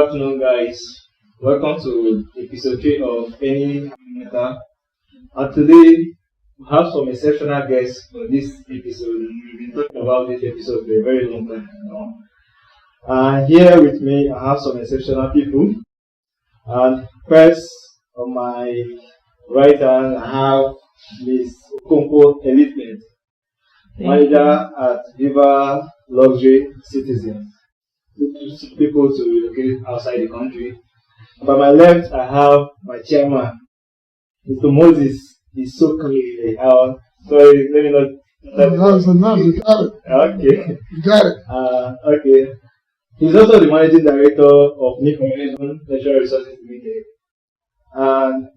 afternoon, guys. Welcome to episode 3 of Any Matter. And today, we have some exceptional guests for this episode. We've been talking about this episode for a very long time now. And here with me, I have some exceptional people. And first, on my right hand, I have Ms. Okonkwo Elite, manager at Viva Luxury Citizens. People to relocate outside the country. By my left, I have my chairman, Mr. Moses. He's so clear. Sorry, let me not. That's enough. You got it. Okay. You got it. Okay. He's also the managing director of New Communication Natural Resources Limited, and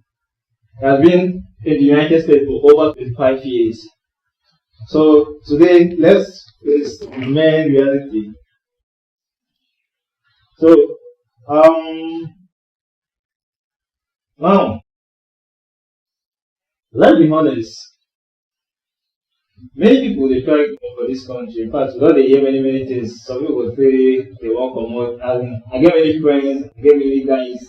has been in the United States for over 25 years. So today, let's face the main reality. So, now, let's be honest. Many people they try to come for this country. In fact, without they hear many things, some people will say they won't come out. I get many friends, I get many guys,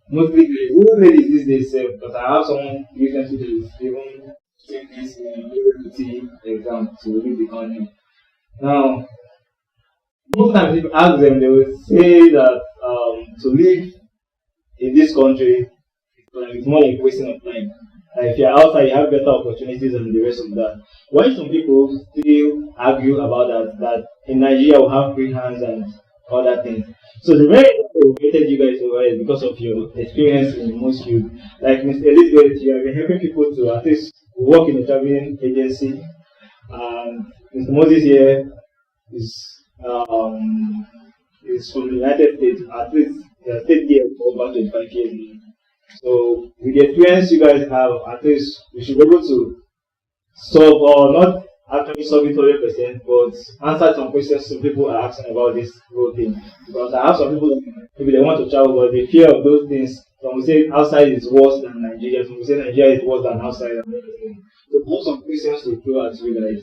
mostly ladies these days, because I have someone recently that is even take this university exam to leave the country. Now, most times if you ask them, they will say that to live in this country it's more like wasting of time. If you're outside, you have better opportunities than the rest of that. Why some people still argue about that in Nigeria we have free hands and other things. So the very reason we invited you guys over is because of your experience in most fields. Like Ms. Elizabeth, you have been helping people to at least work in a traveling agency. And Mr. Moses here is from the United States. At least he has stayed here for over 25 years now. So with the experience you guys have, at least we should be able to solve, or not actually solve it 100%, but answer some questions some people are asking about this whole thing. Because I have some people maybe they want to travel, but the fear of those things. Some will say outside is worse than Nigeria. Some will say Nigeria is worse than outside. So I have some questions to throw at you guys.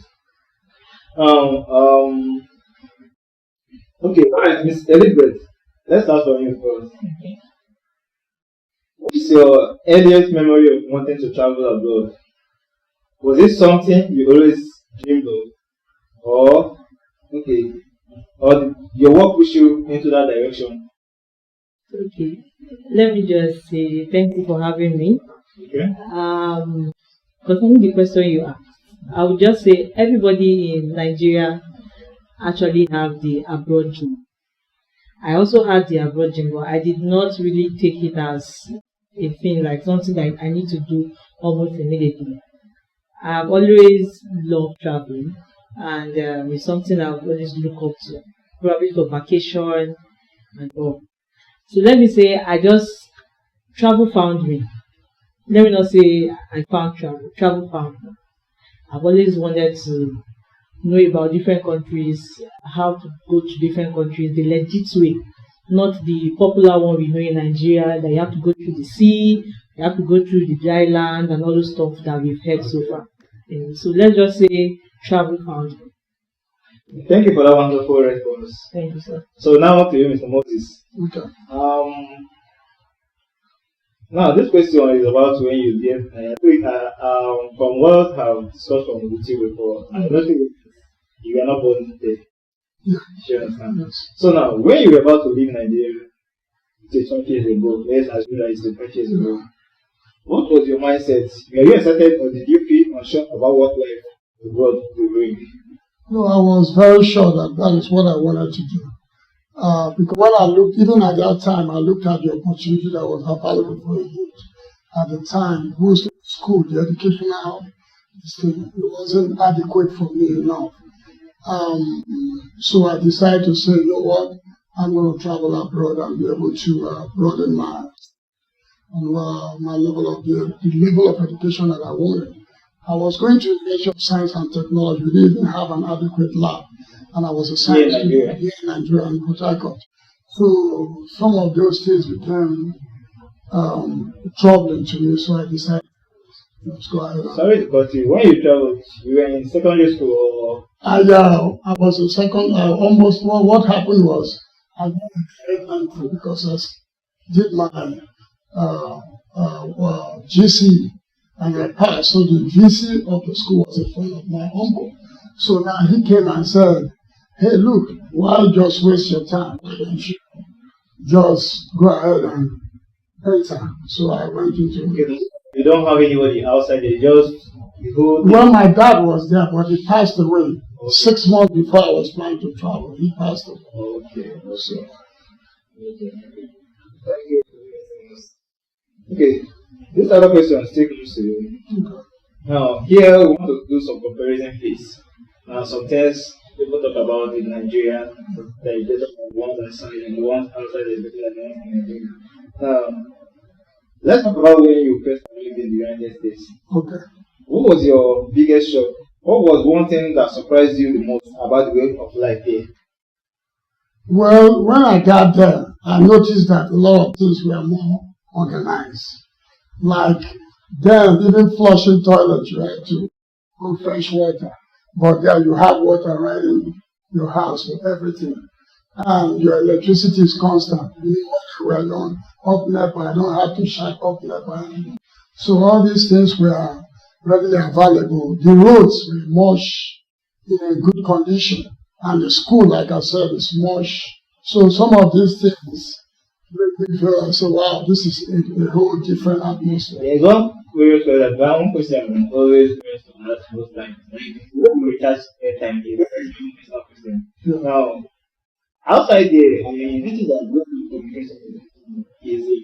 Okay, alright, Ms. Elizabeth, let's start from you first. Okay. What is your earliest memory of wanting to travel abroad? Was it something you always dreamed of? Or your work pushed you into that direction? Okay. Let me just say thank you for having me. Okay. Concerning the question you asked, I would just say everybody in Nigeria actually have the abroad dream. I also had the abroad dream, but I did not really take it as a thing, like something that I need to do almost immediately. I've always loved traveling, and it's something I've always looked up to, probably for vacation and all. So let me say, travel found me. Let me not say I found travel. Travel found me. I've always wanted to know about different countries, how to go to different countries the legit way, not the popular one we know in Nigeria that you have to go through the sea, you have to go through the dry land and all the stuff that we've heard so far. So let's just say travel found me. Thank you for that wonderful response. Thank you, sir. So now up to you, Mr. Moses. Okay. Now this question is about when you get from what I've discussed with you before, I don't think you were not born there. Yeah. Sure, understand. Yes. So now, when you were about to leave Nigeria, say 20 years ago, let's assume that it's 20 years ago, what was your mindset? Were you excited, or did you feel unsure about what life abroad will bring? No, I was very sure that is what I wanted to do. Because when I looked, even at that time, I looked at the opportunity that was available for youth. At the time, most of the school, the educational system, it wasn't adequate for me enough. So I decided to say, you know what, I'm going to travel abroad and be able to broaden my level of the level of education that I wanted. I was going to University of Science and Technology. We didn't even have an adequate lab, and I was a science student here in Nigeria in Port Harcourt. So some of those things became troubling to me. So I decided, let's go ahead. Sorry to cut you. When you traveled, you were in secondary school or? I was a second. Almost. Well, what happened was I got a direct entry because I did my GC and I passed. So the VC of the school was a friend of my uncle. So now he came and said, hey, look, why just waste your time? Why don't you just go ahead and enter? So I went into it. You don't have anybody outside, they just go. Well, my dad was there, but he passed away 6 months before I was planning to travel. He passed away. Okay. So, Okay. This other question still comes to you. okay. Now, here we want to do some comparison piece. Now, sometimes people talk about in Nigeria, there is better than the ones outside, and the ones outside is better than the ones in Nigeria. Now, let's talk about when you first lived in the United States. Okay. What was your biggest shock? What was one thing that surprised you the most about the way of life here? Well, when I got there, I noticed that a lot of things were more organized. Like then, even flushing toilets, you had to go fresh water. But there you have water right in your house for everything. And your electricity is constant. We're on up NEPA, I don't have to shut up NEPA anymore. So all these things were readily available. The roads were much in a good condition. And the school, like I said, is much. So some of these things make me feel like, so wow, this is a whole different atmosphere. There's one one question I'm always curious to ask most times. Like, when we recharge airtime here, it's not question. Now, outside there, I mean, this is a good communication is easy,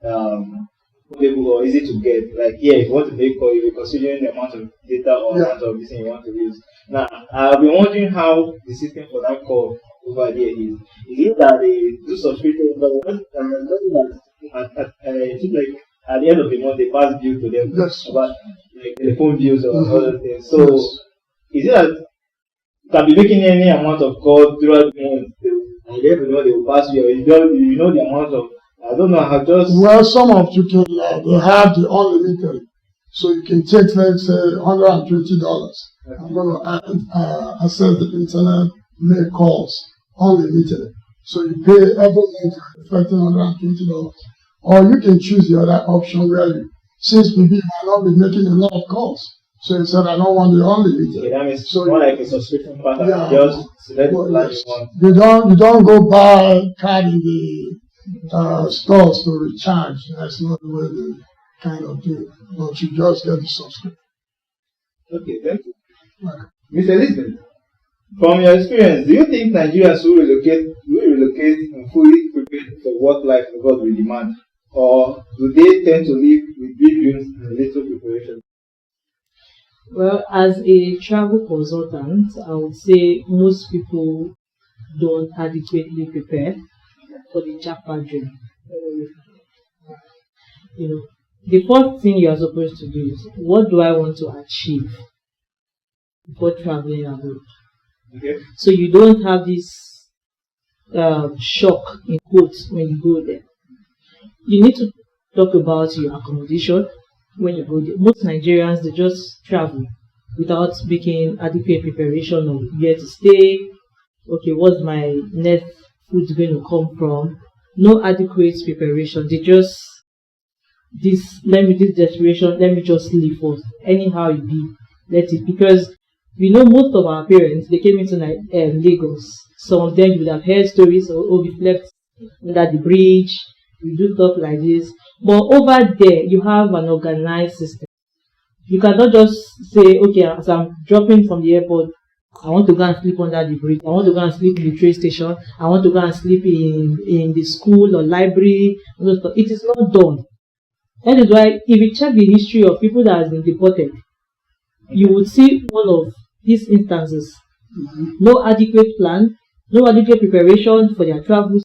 available or easy to get. Like, yeah, if you want to make call, you're considering the amount of data or amount of this thing you want to use. Now, I've been wondering how the system for that call over there is. Is it that they do subscription? But I think like at the end of the month they pass bill to them about like telephone bills or other things. So is it that you can be making any amount of calls throughout the month? At the end of the month they will pass you. You know the amount of, I don't know how just. Well, some of you can they have the unlimited, so you can take let's say $120. I'm going to access the internet, make calls unlimited. So you pay every month affecting $120. Or you can choose the other option where you, since maybe you might not be making a lot of calls. So you said, I don't want the unlimited. Yeah, that means so more like a subscription pattern. Yeah, just select the plan you want. You don't go buy card in the stores to recharge. That's not the way they kind of do it. But you just get the subscription. Okay, thank you. Mr. Elizabeth, from your experience, do you think Nigerians will relocate and fully prepared for what life abroad will demand? Or do they tend to live with big dreams and little preparation? Well, as a travel consultant, I would say most people don't adequately prepare for the Japa dream. You know, the first thing you are supposed to do is, what do I want to achieve before traveling abroad? Okay. So you don't have this shock in quotes when you go there. You need to talk about your accommodation when you go there. Most Nigerians, they just travel without making adequate preparation of where to stay. Okay, what's my next food going to come from? No adequate preparation. They just this desperation. Let me just leave first. Anyhow it be, let it, because we know most of our parents, they came into Lagos. Some of them, you would have heard stories of, oh, we slept under the bridge, we do stuff like this. But over there, you have an organized system. You cannot just say, okay, as I'm dropping from the airport, I want to go and sleep under the bridge, I want to go and sleep in the train station, I want to go and sleep in the school or library. It is not done. That is why, if you check the history of people that have been deported, you would see one of these instances. No adequate plan, no adequate preparation for their travels.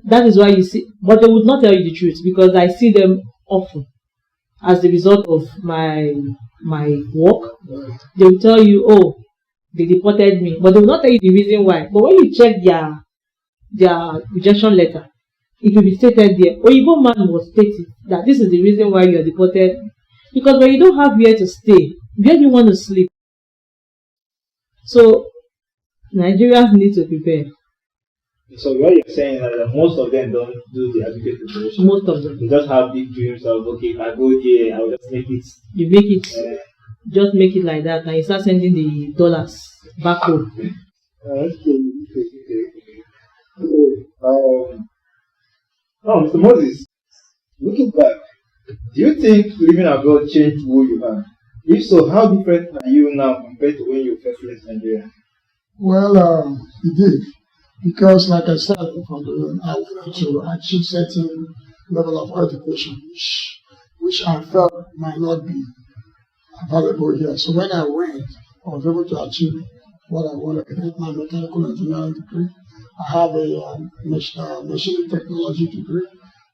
That is why you see, but they would not tell you the truth, because I see them often as the result of my work. They will tell you, oh, they deported me, but they will not tell you the reason why. But when you check their rejection letter, it will be stated there. Oyibo man was stated that this is the reason why you are deported, because when you don't have where to stay, where do you want to sleep? So Nigerians need to prepare. So what you're saying is that most of them don't do the adequate preparation. Most of them. They just have big dreams of, okay, if I go there, I'll just make it. You make it, Uh, just make it like that, and you start sending the dollars back home. Now, Mr. Moses, looking back, do you think living abroad changed who you are? If so, how different are you now compared to when you first left Nigeria? Well, it did. Because, like I said, from the beginning, I wanted to achieve certain level of education, which I felt might not be available here. So when I went, I was able to achieve what I wanted. I got my mechanical engineering degree. I have a machine technology degree,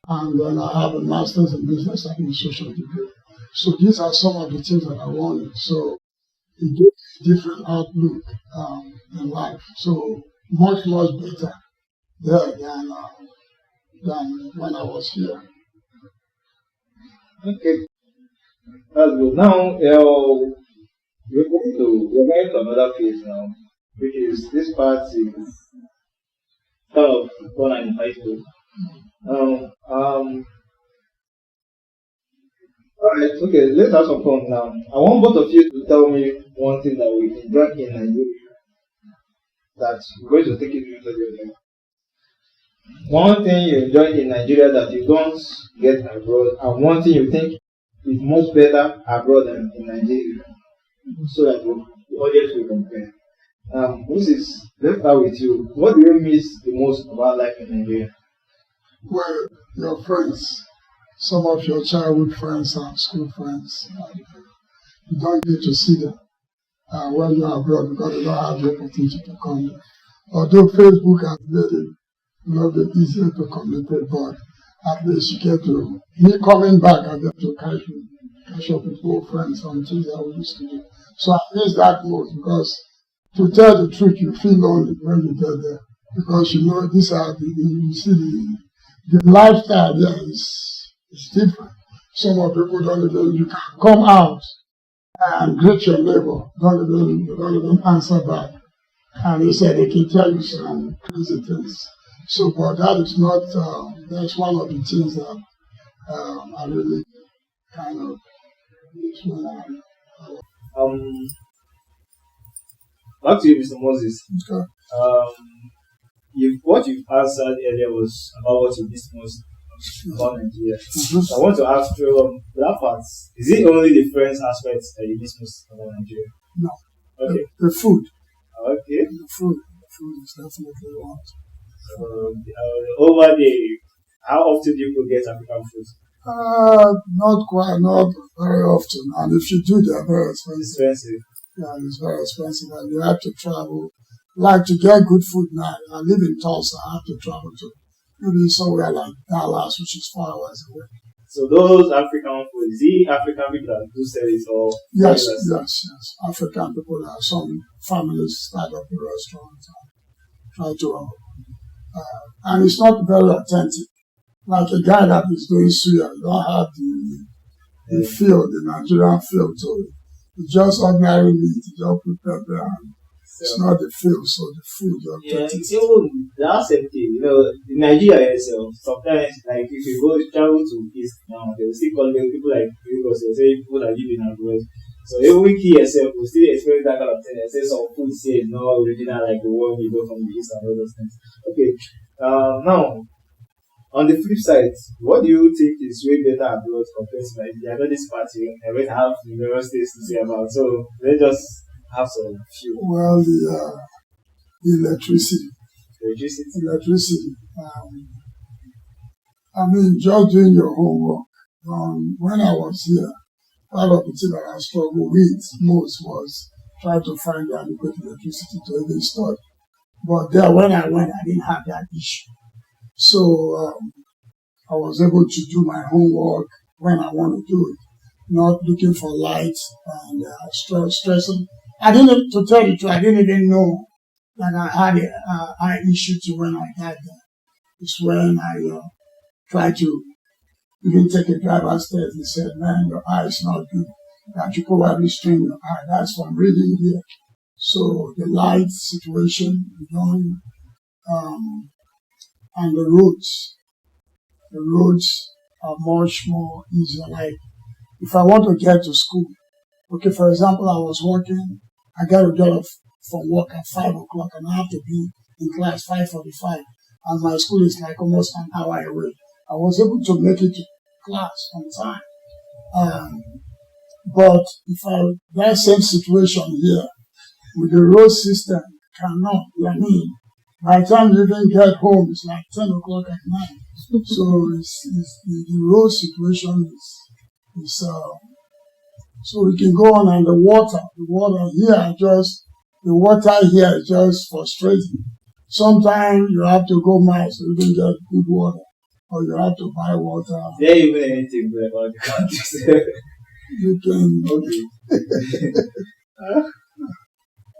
and then I have a master's in business administration degree. So these are some of the things that I wanted. So it gave me a different outlook in life. So much better there than when I was here. Okay, that's good. Now, we're going to another phase now, which is this part is kind of fun and high school. Alright, okay, let's have some fun now. I want both of you to tell me one thing that we enjoy in Nigeria that we're going to take it into your life. One thing you enjoy in Nigeria that you don't get abroad, and one thing you think is much better abroad than in Nigeria, so that the audience will compare. Moses, let's start with you. What do you miss the most about life in Nigeria? Well, your friends, some of your childhood friends and school friends, you don't get to see them when you're abroad because you don't have the opportunity to come there. Although Facebook has made it a little bit easier to communicate, but at least you get to, me coming back, I get to catch up with old friends on things that we used to do. So I miss that most because, to tell the truth, you feel lonely when you get there because you know these are you see the lifestyle there is different. Some of people don't even, you can come out and greet your neighbor, don't even answer back. And they say they can tell you some crazy things. So, but that is not, that's one of the things that I really kind of miss when Back to you, Mr. Moses. okay. What you've answered earlier was about what you miss most about Nigeria. So I want to ask you that part. Is it only the friends aspect that you miss most about Nigeria? No. Okay. The food. Okay. The food is definitely one. Over there, how often do you get African food? Not very often. And if you do, they're very expensive. Expensive. Yeah, it's very expensive, and you have to travel. Like to get good food now, I live in Tulsa. I have to travel to maybe somewhere like Dallas, which is 4 hours away. So those African food, is it African people that do sell it or? Yes. African people. There are some families start up a restaurant and try to, and it's not very authentic. Like a guy that is doing suya, you don't have the feel, the Nigerian feel to it. It's just ordinary meat, you just put pepper and it's not the feel, so the food you have to taste. Even the same thing, in Nigeria itself, sometimes like if you go travel to East now, they will still call them people like Lagos, they say people that live in abroad. So even we here yourself will still experience that kind of thing. They say some food here is not original like the one you go from the East and all those things. Okay. Now on the flip side, what do you think is way better abroad compared to Nigeria? I know this party, I might have numerous things to say about, so let's just have some few. Well, the electricity. Electricity. I mean, just doing your homework. When I was here, part of the thing that I struggled with most was trying to find the adequate electricity to even study. But there, when I went, I didn't have that issue. So I was able to do my homework when I want to do it, not looking for lights and stressing. To tell you the truth, I didn't even know that I had an eye issue to when I got there. It's when I tried to even take a driver's test. He said, man, your eye is not good. That you probably strain your eye. That's from reading here. So the light situation, you don't and the roads are much more easier. Like if I want to get to school, okay, for example, I was working, I got to get off from work at 5 o'clock and I have to be in class 5:45, and my school is like almost an hour away. I was able to make it to class on time. But if that same situation here with the road system cannot, I mean, by the time you even get home, it's like 10 o'clock at night. So the road situation is so we can go on, and the water here is just frustrating. Sometimes you have to go miles to even get good water, or you have to buy water. There even anything good about the country. You can. Okay.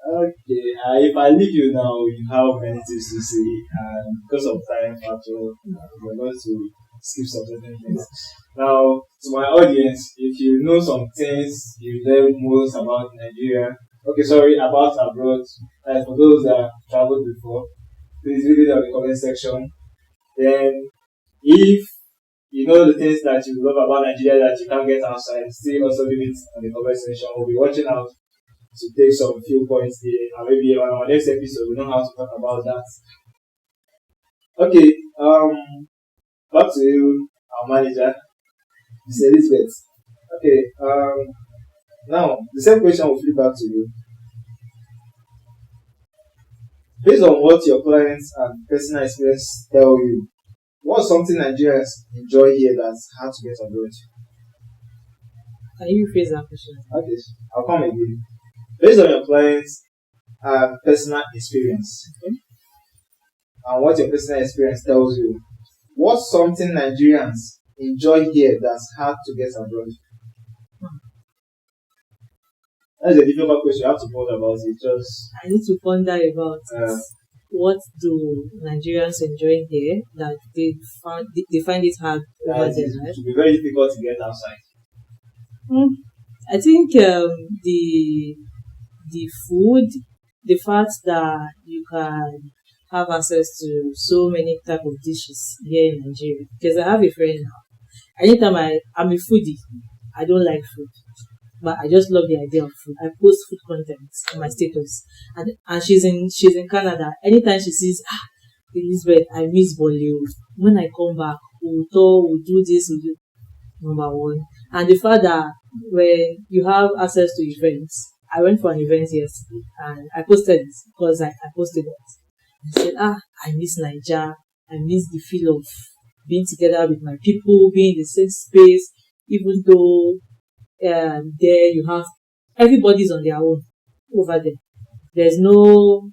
Okay. If I leave you now, you have many things to say, and because of time factor, we're going to skip some certain things. Now, to my audience, if you know some things you learn most about Nigeria, about abroad, like for those that traveled before, please read it on the comment section. Then, if you know the things that you love about Nigeria that you can't get outside, still also leave it on the comment section. We'll be watching out to take some few points here, and maybe on our next episode we know how to talk about that. Okay, back to you, our manager, Miss Elizabeth. Okay, now the same question will flip back to you. Based on what your clients and personal experience tell you, what's something Nigerians enjoy here that's hard to get abroad? Can you rephrase that question? Okay, I'll come again. Based on your clients and personal experience, and what your personal experience tells you, what's something Nigerians enjoy here that's hard to get abroad? That's a difficult question. You have to ponder about it. I need to ponder about it. What do Nigerians enjoy here that they find it hard over there? It will be very difficult to get outside. I think the food, the fact that you can have access to so many type of dishes here in Nigeria. Because I have a friend now. Anytime I'm a foodie, I don't like food, but I just love the idea of food. I post food content on my status, and she's in Canada. Anytime she sees Elizabeth, I miss Bolio. When I come back, we'll do this, we'll do number one. And the fact that when you have access to events, I went for an event yesterday and I posted it because I posted it. I said, I miss Nigeria. I miss the feel of being together with my people, being in the same space, even though there you have everybody's on their own over there. There's no,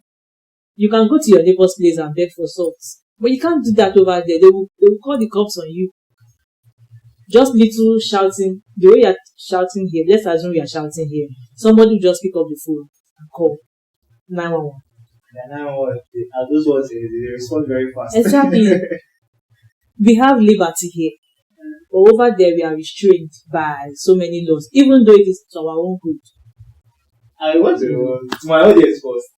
you can go to your neighbor's place and beg for salt, but you can't do that over there. They will call the cops on you. Just little shouting, the way you're shouting here, let's assume you're shouting here. Somebody will just pick up the phone and call 911. Yeah, 911. Those ones, they respond very fast. Exactly. We have liberty here. But over there, we are restrained by so many laws, even though it is to our own good. I want to my audience first.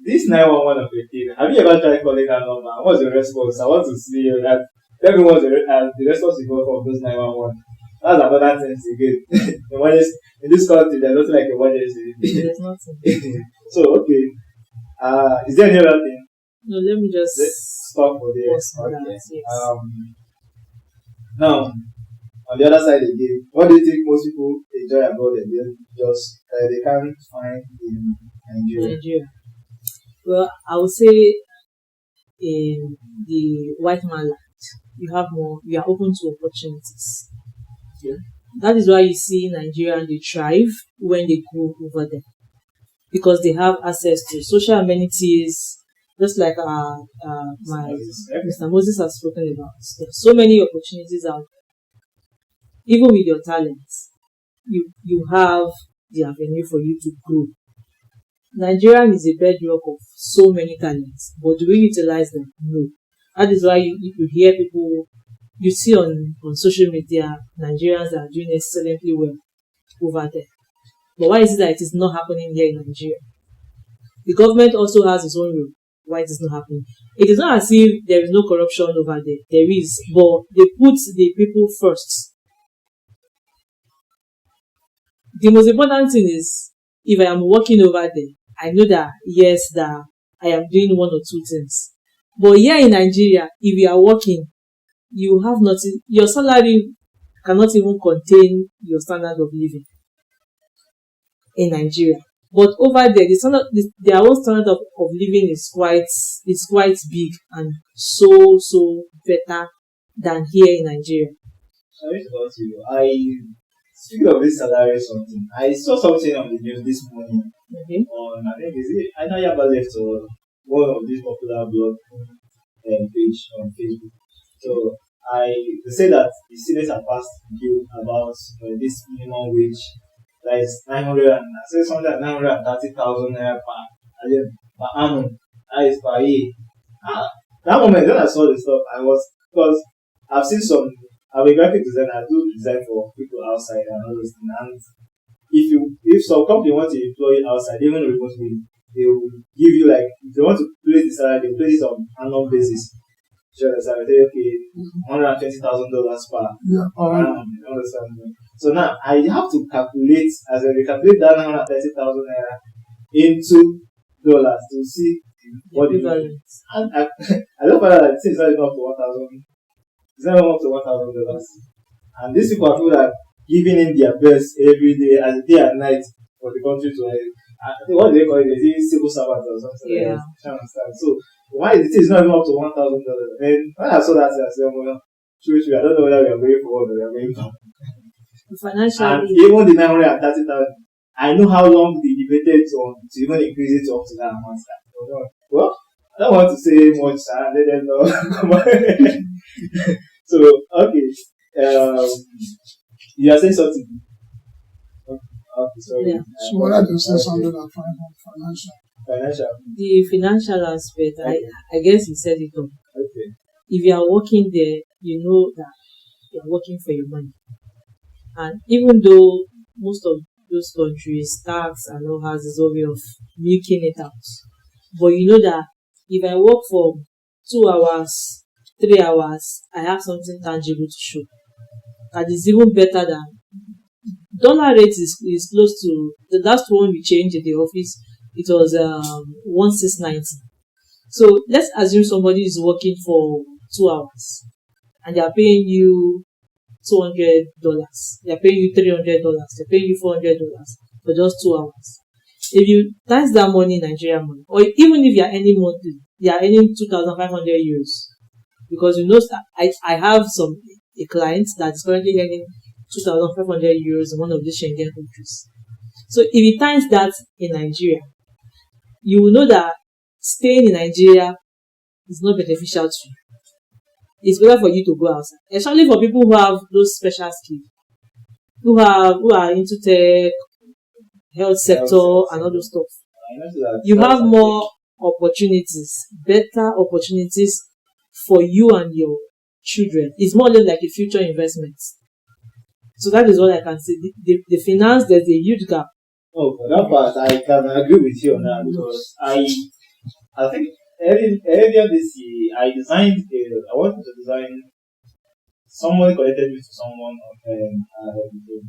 This 911 of your thing, have you ever tried calling that number? What's your response? I want to see that. Tell me what's the response you got from those 911. That's another thing again. In this country, there's nothing like emergency. There's nothing. So, okay. Is there any other thing? No, let's stop for there. Okay. Yes. Now, on the other side again, what do you think most people enjoy about it? They can't find in Nigeria? Well, I would say in the white man land, you are open to opportunities. Yeah. That is why you see Nigerians, they thrive when they go over there. Because they have access to social amenities, just like Mr. Moses has spoken about. There's so many opportunities out there. Even with your talents, you have the avenue for you to grow. Nigerian is a bedrock of so many talents, but do we utilize them? No. That is why you hear people, you see on social media, Nigerians are doing excellently well over there. But why is it that it is not happening here in Nigeria? The government also has its own role. why it is not happening. It is not as if there is no corruption over there. There is, but they put the people first. The most important thing is, if I am working over there, I know that yes, that I am doing one or two things. But here in Nigeria, if you are working, you have nothing. Your salary cannot even contain your standard of living in Nigeria. But over there, their own standard of living is quite big and so better than here in Nigeria. Sorry to ask you. Speaking of this salary something, I saw something on the news this morning Okay. on, I think, is it I know Yaba left or one of these popular blog page on Facebook. So they say that the Senate have passed a bill about this minimum wage that is 900 and I say something like 930,000 naira per annum. That is per year. That moment when I saw the stuff, because I've seen some. I'm a graphic designer. I do design for people outside and all those things. And if some company wants to employ you outside, even remotely, they will give you like if they want to place the salary, they place it on annual basis. Sure, so I say okay, $120,000 per annum. You understand me? So now I have to calculate as I recalculate that 130,000 naira into dollars to see what the and I don't find that it's not enough for 1,000. It's not up to $1,000. And these people are people that are giving in their best every day, and day and night for the country to I think what they call it is civil servants or something. Yeah. Understand? So why is it not even up to $1,000? Then when I saw that, I said, well, true, I don't know whether we are going forward or we are going back. Financially, and even the 930,000, I know how long they debated to even increase it up to that amount. Well, I don't want to say much, let them know. So, okay. You are saying something? Okay, sorry. yeah. So what I just say something about financial. Financial. The financial aspect, I guess you said it all. Okay. If you are working there, you know that you are working for your money. And even though most of those countries, tax and all has its own way of milking it out, but you know that if I work for 2 hours, 3 hours, I have something tangible to show. That is even better than dollar rate is close to the last one we changed in the office. It was 1690. So let's assume somebody is working for 2 hours and they are paying you $200. They are paying you $300. They're paying you $400 for just 2 hours. If you times that money in Nigerian money, or even if you are earning monthly, you are earning 2,500 euros. Because you know, I have a client that is currently earning 2,500 euros in one of the Schengen countries. So if you times that in Nigeria, you will know that staying in Nigeria is not beneficial to you. It's better for you to go outside, especially for people who have those special skills, who are into tech, health sector, and all those stuff. You have more opportunities, better opportunities for you and your children. It's more or less like a future investment. So that is what I can say. The finance, there's a huge gap. Oh, for that part, I can agree with you on that because I think earlier this year, I wanted to design someone connected me to someone in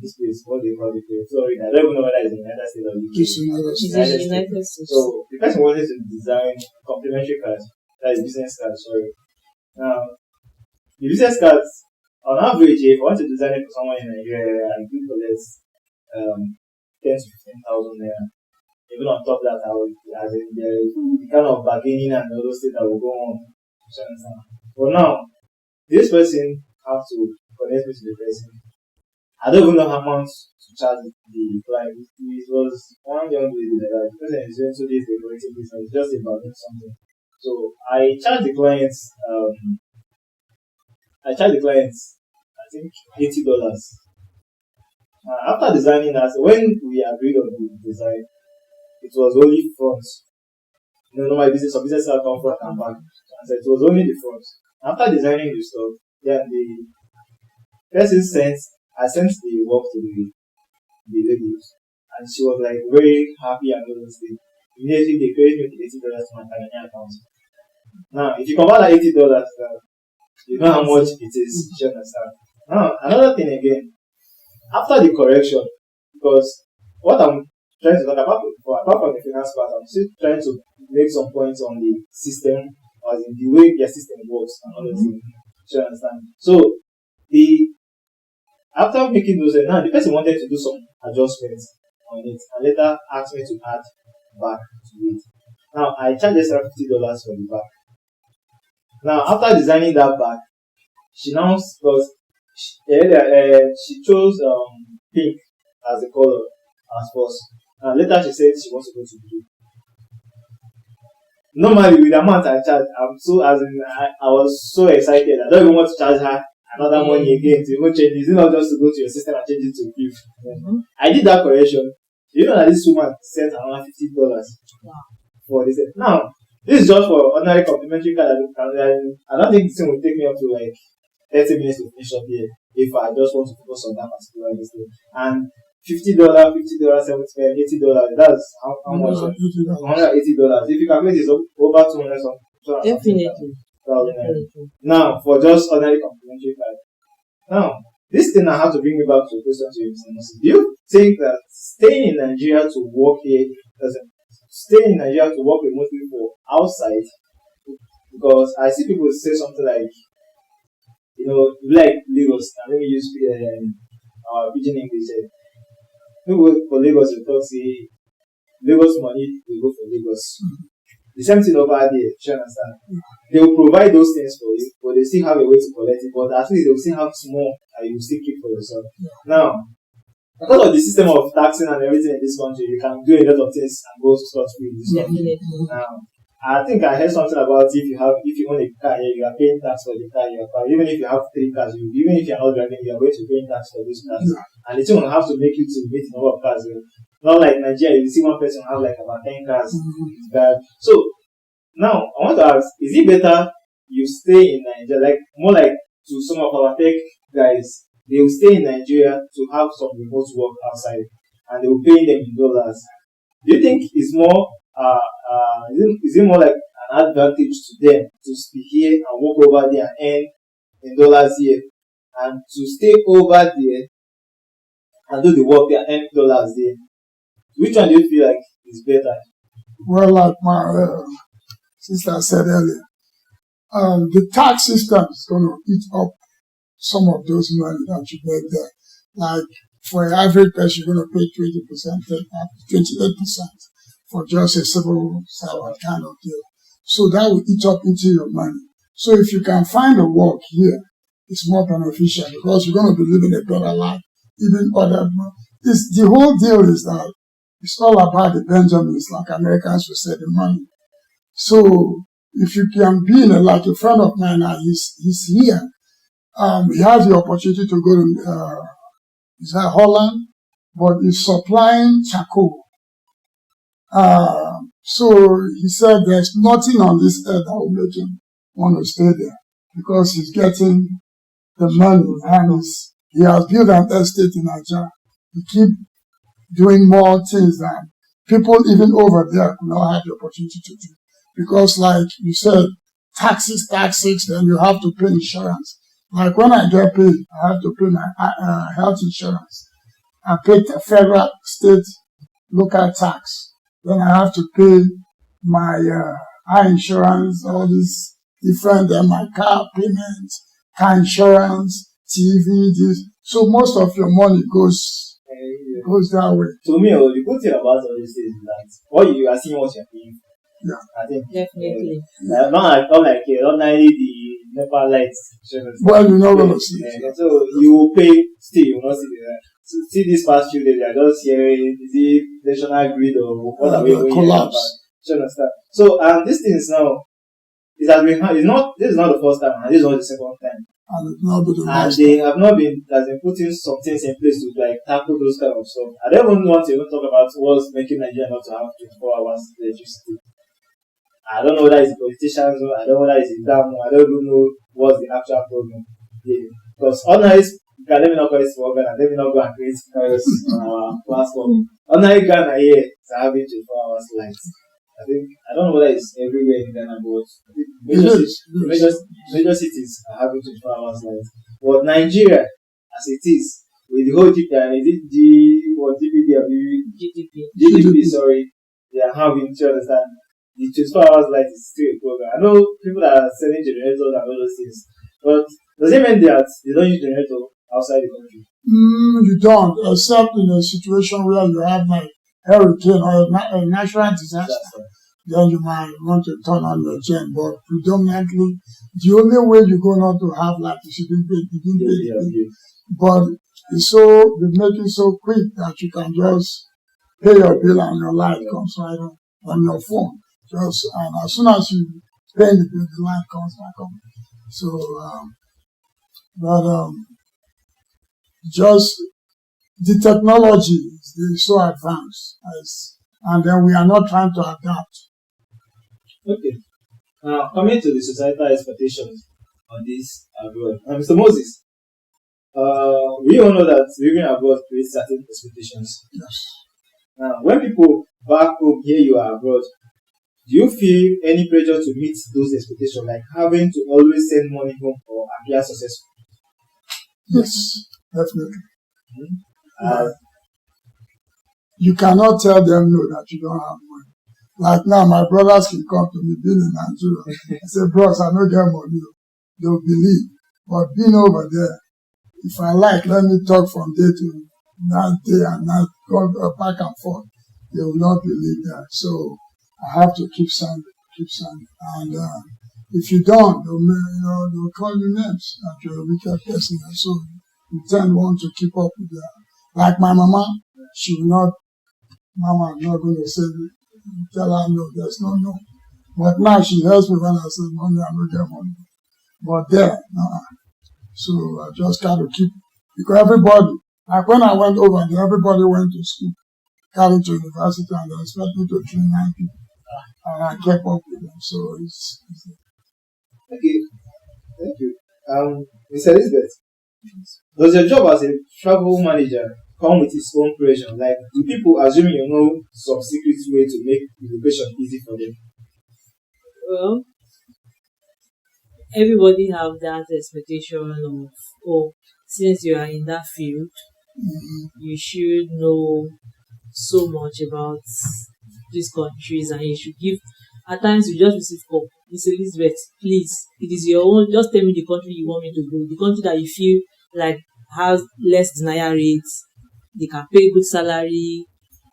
this place, what they call it, Florida. I don't even know whether it's in the United States or UK. It's in the United States. So the person wanted to design complimentary cards, that is business cards, sorry. Now, the business cards, on average, if I want to design it for someone in Nigeria, I do collect 10 to 15,000 naira. Even on top of that, I would, as in the kind of bargaining and all those things that will go on. But now, this person have to connect me to the person. I don't even know how much to charge the client. It was one young lady like that. The person is doing 2 days decorating business, just about something. So I charge the clients. I think $80. After designing that, when we agreed on the design, it was only front. My business are come front and back. So it was only the front. After designing the stuff, then the person I sent the work to the lady, and she was like very happy and all those things. immediately they credit me the $80 to my Tanzania account. Now, if you convert that $80, you know how much it is. You understand? Now, another thing again, after the correction, because what I'm trying to talk about before, apart from the finance part, I'm still trying to make some points on the system, as in the way their system works and all those things. You understand? So, after making those, now the person wanted to do some adjustments on it, and later asked me to add back to it. Now, I charged extra $50 for the back. Now, after designing that back, she now, because she chose pink as the color as first. And later she said she wants to go to blue. Normally, with the amount I charge, I was so excited. I don't even want to charge her another money again to even change it. It's not just to go to your system and change it to blue. Mm-hmm. I did that correction. You know that this woman sent around $50 for this. Now, this is just for ordinary complimentary card. I don't think this thing will take me up to like 30 minutes to finish up here if I just want to focus on that particular thing. And $50, $70, $80, that's how much? $180. If you calculate this over 200 something. Definitely. Now, for just ordinary complimentary card. Now, this thing I have to bring me back to a question to you, Mr. Musi. Do you think that staying in Nigeria to work here remotely for outside? Because I see people say something like, like Lagos. And let me use pidgin English. People for Lagos will talk, say, Lagos money will go for Lagos. The same thing over there, you understand? They will provide those things for you, but they still have a way to collect it. But at least they will still have small that you will still keep for yourself. Now, because of the system of taxing and everything in this country, you can do a lot of things and go scot-free in this country. Now, I think I heard something about if you own a car here, you are paying tax for the car you have. Even if you have 3 cars, even if you are not driving, you are going to pay tax for those cars. And the thing will have to make you to meet the number of cars. Not like Nigeria, you see one person have like about 10 cars. It's bad. So now I want to ask, is it better you stay in Nigeria, more like to some of our tech guys, they will stay in Nigeria to have some remote work outside and they will pay them in dollars. Do you think it's more is it more like an advantage to them to be here and work over there and earn in dollars here, and to stay over there and do the work there and earn dollars there? Which one do you feel like is better? Well, like my sister said earlier, the tax system is going to eat up some of those money that you make there. Like for an average person, you're going to pay 28% for just a civil servant kind of deal. So that will eat up into your money. So if you can find a work here, it's more beneficial because you're going to be living a better life, even other. The whole deal is that it's all about the Benjamins, like Americans would say, the money. So if you can be like a friend of mine, he's here. He has the opportunity to go to Holland, but he's supplying charcoal. So he said there's nothing on this earth that will make him want to stay there because he's getting the money and he has built an estate in Nigeria. He keep doing more things than people even over there could not have the opportunity to do. Because like you said, taxes, then you have to pay insurance. Like when I get paid, I have to pay my health insurance. I pay the federal, state, local tax. Then I have to pay my eye insurance, all these different, my car payments, car insurance, TV, this. So most of your money goes that way. To me, the good thing about all this is that what you are seeing what you're paying. Yeah. I think. Definitely. Not like ordinarily the NEPA lights. Well, you're not going to see it. So you will pay still, you will not see the So see this past few days, I just hearing is it national grid or what are we going collapse. You understand? So this thing is now this is not the first time and this is not the second time. And they have not been putting some things in place to like tackle those kind of stuff. I don't even want to even talk about what's making Nigeria not to have 24 hours electricity. I don't know whether it's the politicians or I don't know whether it's the dam or I don't even know what's the actual problem. Yeah. Because ordinary let me not call it for Ghana, let me not go and create chaos on our platform. Ordinary Ghana here is having 24 hours light. I don't know whether it's everywhere in Ghana, but I think major cities are having 24 hours light. But Nigeria, as it is, with the whole is it GDP or GDP, sorry, they are having to understand the 24 hours light is still a problem. I know people that are selling generators and all those things, but does it mean that they don't use generator outside the country? You don't, except in a situation where you have like hurricane or a natural disaster. Then you might want to turn on your gen. But predominantly, the only way you're going to have light is you didn't pay. But it's they make it so quick that you can just pay your bill and your light comes right on your phone. And as soon as you pay the bill, the light comes back on. So, just the technology is so advanced, and then we are not trying to adapt. Okay. Now, coming to the societal expectations on this abroad, Mr. Moses, we all know that living abroad creates certain expectations. Yes. Now, when people back home hear you are abroad, do you feel any pressure to meet those expectations, like having to always send money home or appear successful? Yes, definitely. You cannot tell them no that you don't have money. Like now, my brothers can come to me being in Nigeria and say, bros, I don't get money. They'll believe. But being over there, if I like, let me talk from day to night, day and night, go back and forth. They will not believe that. So I have to keep sending. And if you don't, they'll call you names that you're a wicked person. And so you tend want to keep up with that. Like my mama, Mama, I'm not going to say, tell her no, there's no. But now she helps me when I say, Mommy, I don't get money. But there, so I just got to keep, because everybody, like when I went over there, everybody went to school, got into university, and they expect me to train 9 people. And I kept up with them, so it's okay, thank you. Miss Elizabeth, does your job as a travel manager come with its own pressure? Like, do people assume you know some secret way to make immigration easy for them? Well, everybody have that expectation of, since you are in that field, you should know so much about these countries, and you should give. At times, you just receive call. Miss Elizabeth, please, it is your own. Just tell me the country you want me to go. The country that you feel like has less denial rates, they can pay good salary,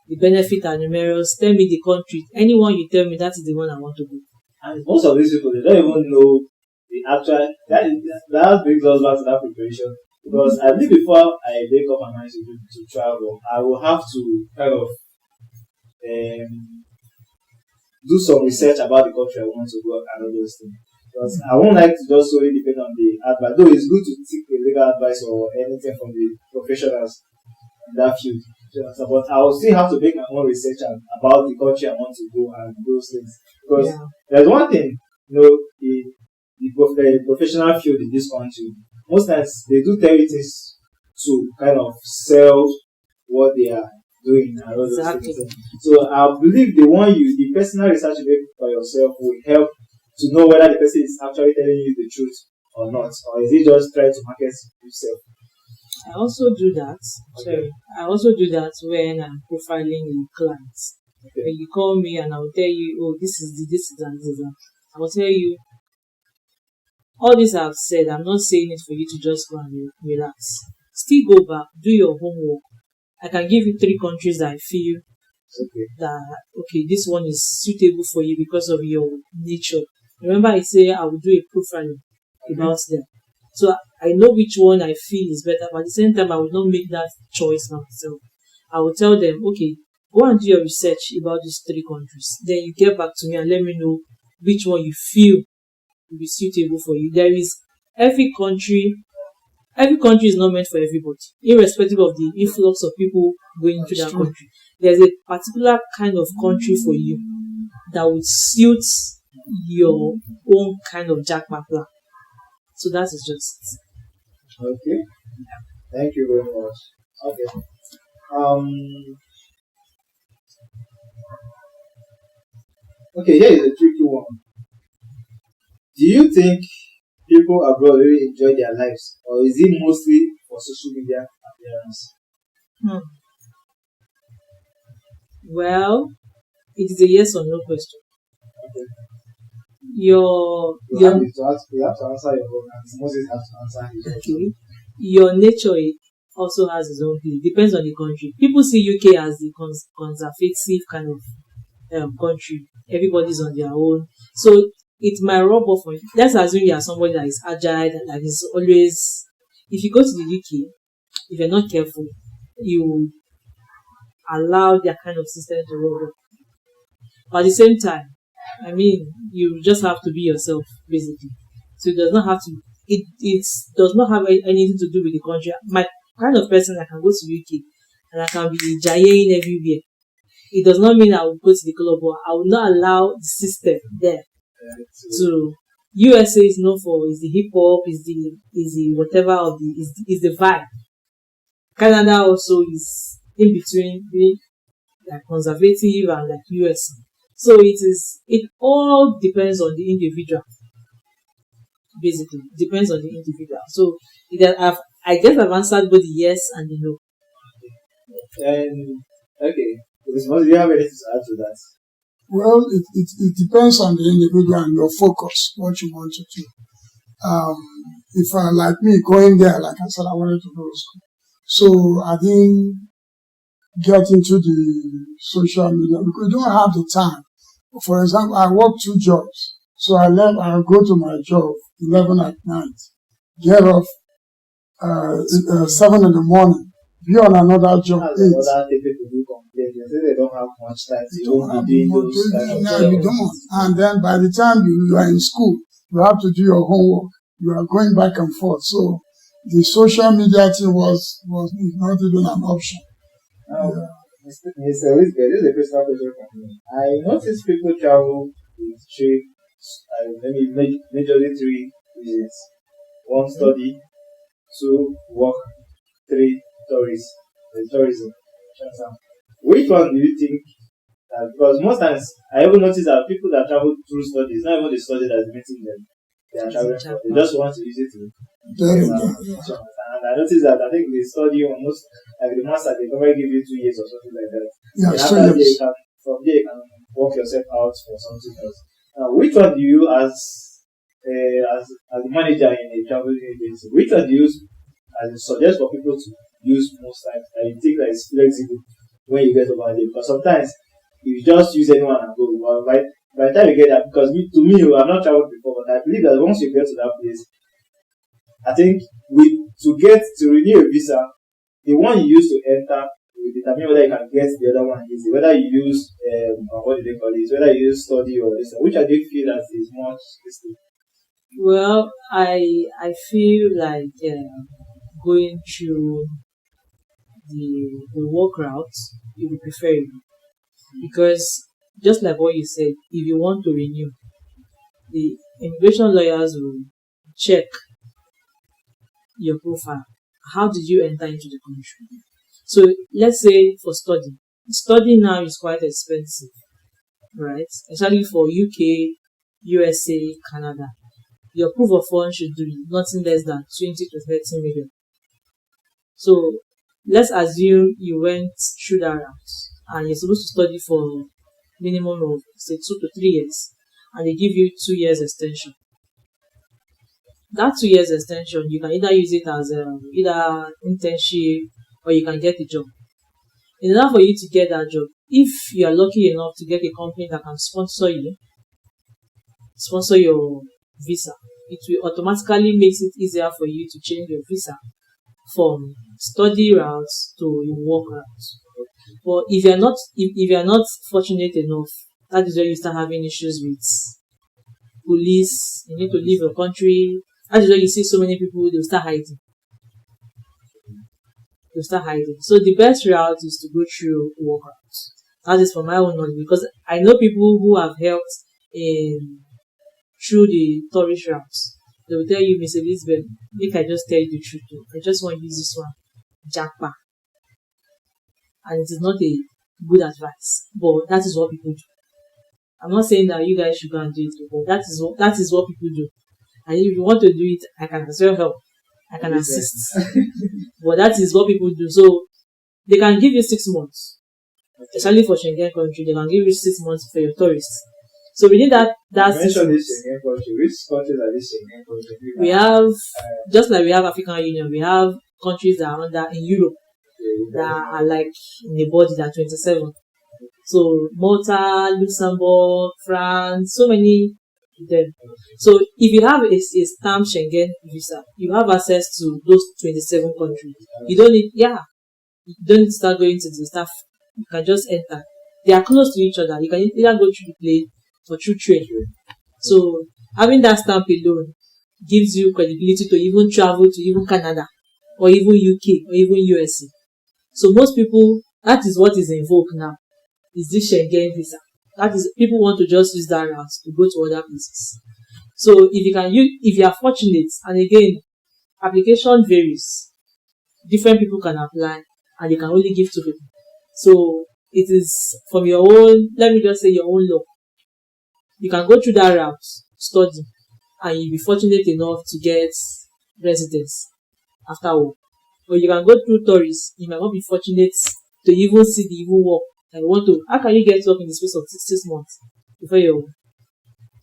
the benefit are numerous. Tell me the country. Anyone you tell me, that is the one I want to go. And most of these people, they don't even know the actual. That brings us back to that preparation. Because I believe before I make up my mind to travel, I will have to kind of do some research about the country I want to go and all those things. Because I won't like to just solely depend on the advice. Though it's good to seek a legal advice or anything from the professionals in that field. But I will still have to make my own research about the country I want to go and those things. Because there's one thing, the professional field in this country, most times they do tell you things to kind of sell what they are doing and all those things. So I believe the personal research you make for yourself will help to know whether the person is actually telling you the truth or not, or is he just trying to market himself. I also do that. Okay. I also do that when I'm profiling a client. Okay. When you call me and I will tell you, this is and this is that. I will tell you, all this I've said, I'm not saying it for you to just go and relax. Still go back, do your homework. I can give you 3 countries that I feel that, this one is suitable for you because of your nature. Remember I say I will do a profiling about them. So I know which one I feel is better, but at the same time, I will not make that choice myself. I will tell them, go and do your research about these 3 countries. Then you get back to me and let me know which one you feel will be suitable for you. There is every country is not meant for everybody, irrespective of the influx of people going into that country. There's a particular kind of country for you that would suit your own kind of jackpot plan. So that is just it. Okay. Thank you very much. Okay. Okay, here is a tricky one. Do you think people abroad really enjoy their lives, or is it mostly for social media appearance? Hmm. Well, it is a yes or no question. Okay. Your You your have to ask, you have to answer your own, and Moses has to answer his own. okay, your nature also has its own play. Depends on the country. People see UK as the conservative kind of country. Everybody's on their own, so it might rub off on you. Let's assume you are somebody that is agile, that is always. If you go to the UK, if you're not careful, you allow their kind of system to rub off. But at the same time, I mean, you just have to be yourself, basically. So it does not have to. It does not have anything to do with the country. My kind of person, I can go to UK and I can be giant everywhere. It does not mean I will go to the club, but I will not allow the system there to. USA is known for is the hip hop, is the whatever of the is the vibe. Canada also is in between being like conservative and like US. So it all depends on the individual, basically. It depends on the individual. So I guess I've answered both the yes and the no. And okay, Mrs. Moses, do you have anything to add to that? Well, it depends on the individual and your focus, what you want to do. If like me going there, like I said, I wanted to go to school. So I didn't get into the social media because you don't have the time. For example, I work 2 jobs. So I go to my job 11 at night, get off 7 in the morning, be on another job 8. Other people do complain. They say they don't have much time to be doing those kind of No, jobs. you don't. And then by the time you are in school, you have to do your homework. You are going back and forth. So the social media thing was not even an option. Mr. Elizabeth, this is a personal question for me. I notice people travel with three, majorly 3 reasons. 1, study. 2, work. 3, tourism. Which one do you think? Because most times I even notice that people that travel through studies, not even the study that's meeting them, they are traveling for. They just want to use it to. And I noticed that I think they study almost like the master, they probably give you 2 years or something like that. Yeah, and after there, from there you can work yourself out for something else. Now, which one do you, as a manager in a travel agency, which one do you suggest for people to use most times that you think that is flexible when you get over there? Because sometimes if you just use anyone and go, well, by the time you get there, because to me, I've not traveled before, but I believe that once you get to that place, I think to renew a visa, the one you use to enter will determine whether you can get the other one easy. Whether you use what do they call it? Whether you use study or this, which I do feel that is more interesting. Well, I feel like going through the work route it would be preferable, because just like what you said, if you want to renew, the immigration lawyers will check your profile. How did you enter into the country? So let's say for study now is quite expensive, right? Especially for UK, USA, Canada. Your proof of funds should be nothing less than 20 to 30 million. So let's assume you went through that route and you're supposed to study for minimum of say 2 to 3 years, and they give you 2 years extension. That 2 years extension, you can either use it as either internship or you can get a job. In order for you to get that job, if you are lucky enough to get a company that can sponsor your visa, it will automatically makes it easier for you to change your visa from study routes to your work routes. But if you are not fortunate enough, that is where you start having issues with police. You need to leave your country. That is where you see so many people, they'll start hiding. So the best route is to go through work routes. That is from my own knowledge, because I know people who have helped through the tourist routes. They will tell you, Miss Elizabeth, make I just tell you the truth. I just want to use this one, Jackpot. And it is not a good advice, but that is what people do. I'm not saying that you guys should go and do it, but that is what people do. And if you want to do it, I can as well help. I can assist. But that is what people do. So they can give you 6 months. Especially for Schengen country, they can give you 6 months for your tourists. So within that You 6 mentioned this months, Schengen country. Which countries are these Schengen countries? we have, just like we have African Union, we have countries that are under in Europe that are like in the body that are 27. So Malta, Luxembourg, France, so many of them. So if you have a stamp Schengen visa, you have access to those 27 countries. You don't need to start going to the staff. You can just enter. They are close to each other. You can either go through the plane or through train. So having that stamp alone gives you credibility to even travel to even Canada or even UK or even USA. So most people, that is what is in vogue now, is this Schengen visa. That is, people want to just use that route to go to other places. So if you are fortunate, and again, application varies. Different people can apply, and they can only give to people. So it is from your own, let me just say your own luck. You can go through that route, study, and you'll be fortunate enough to get residence afterward. Or you can go through tourists, you might not be fortunate to even see the even work. And how can you get up in the space of 6 months before you?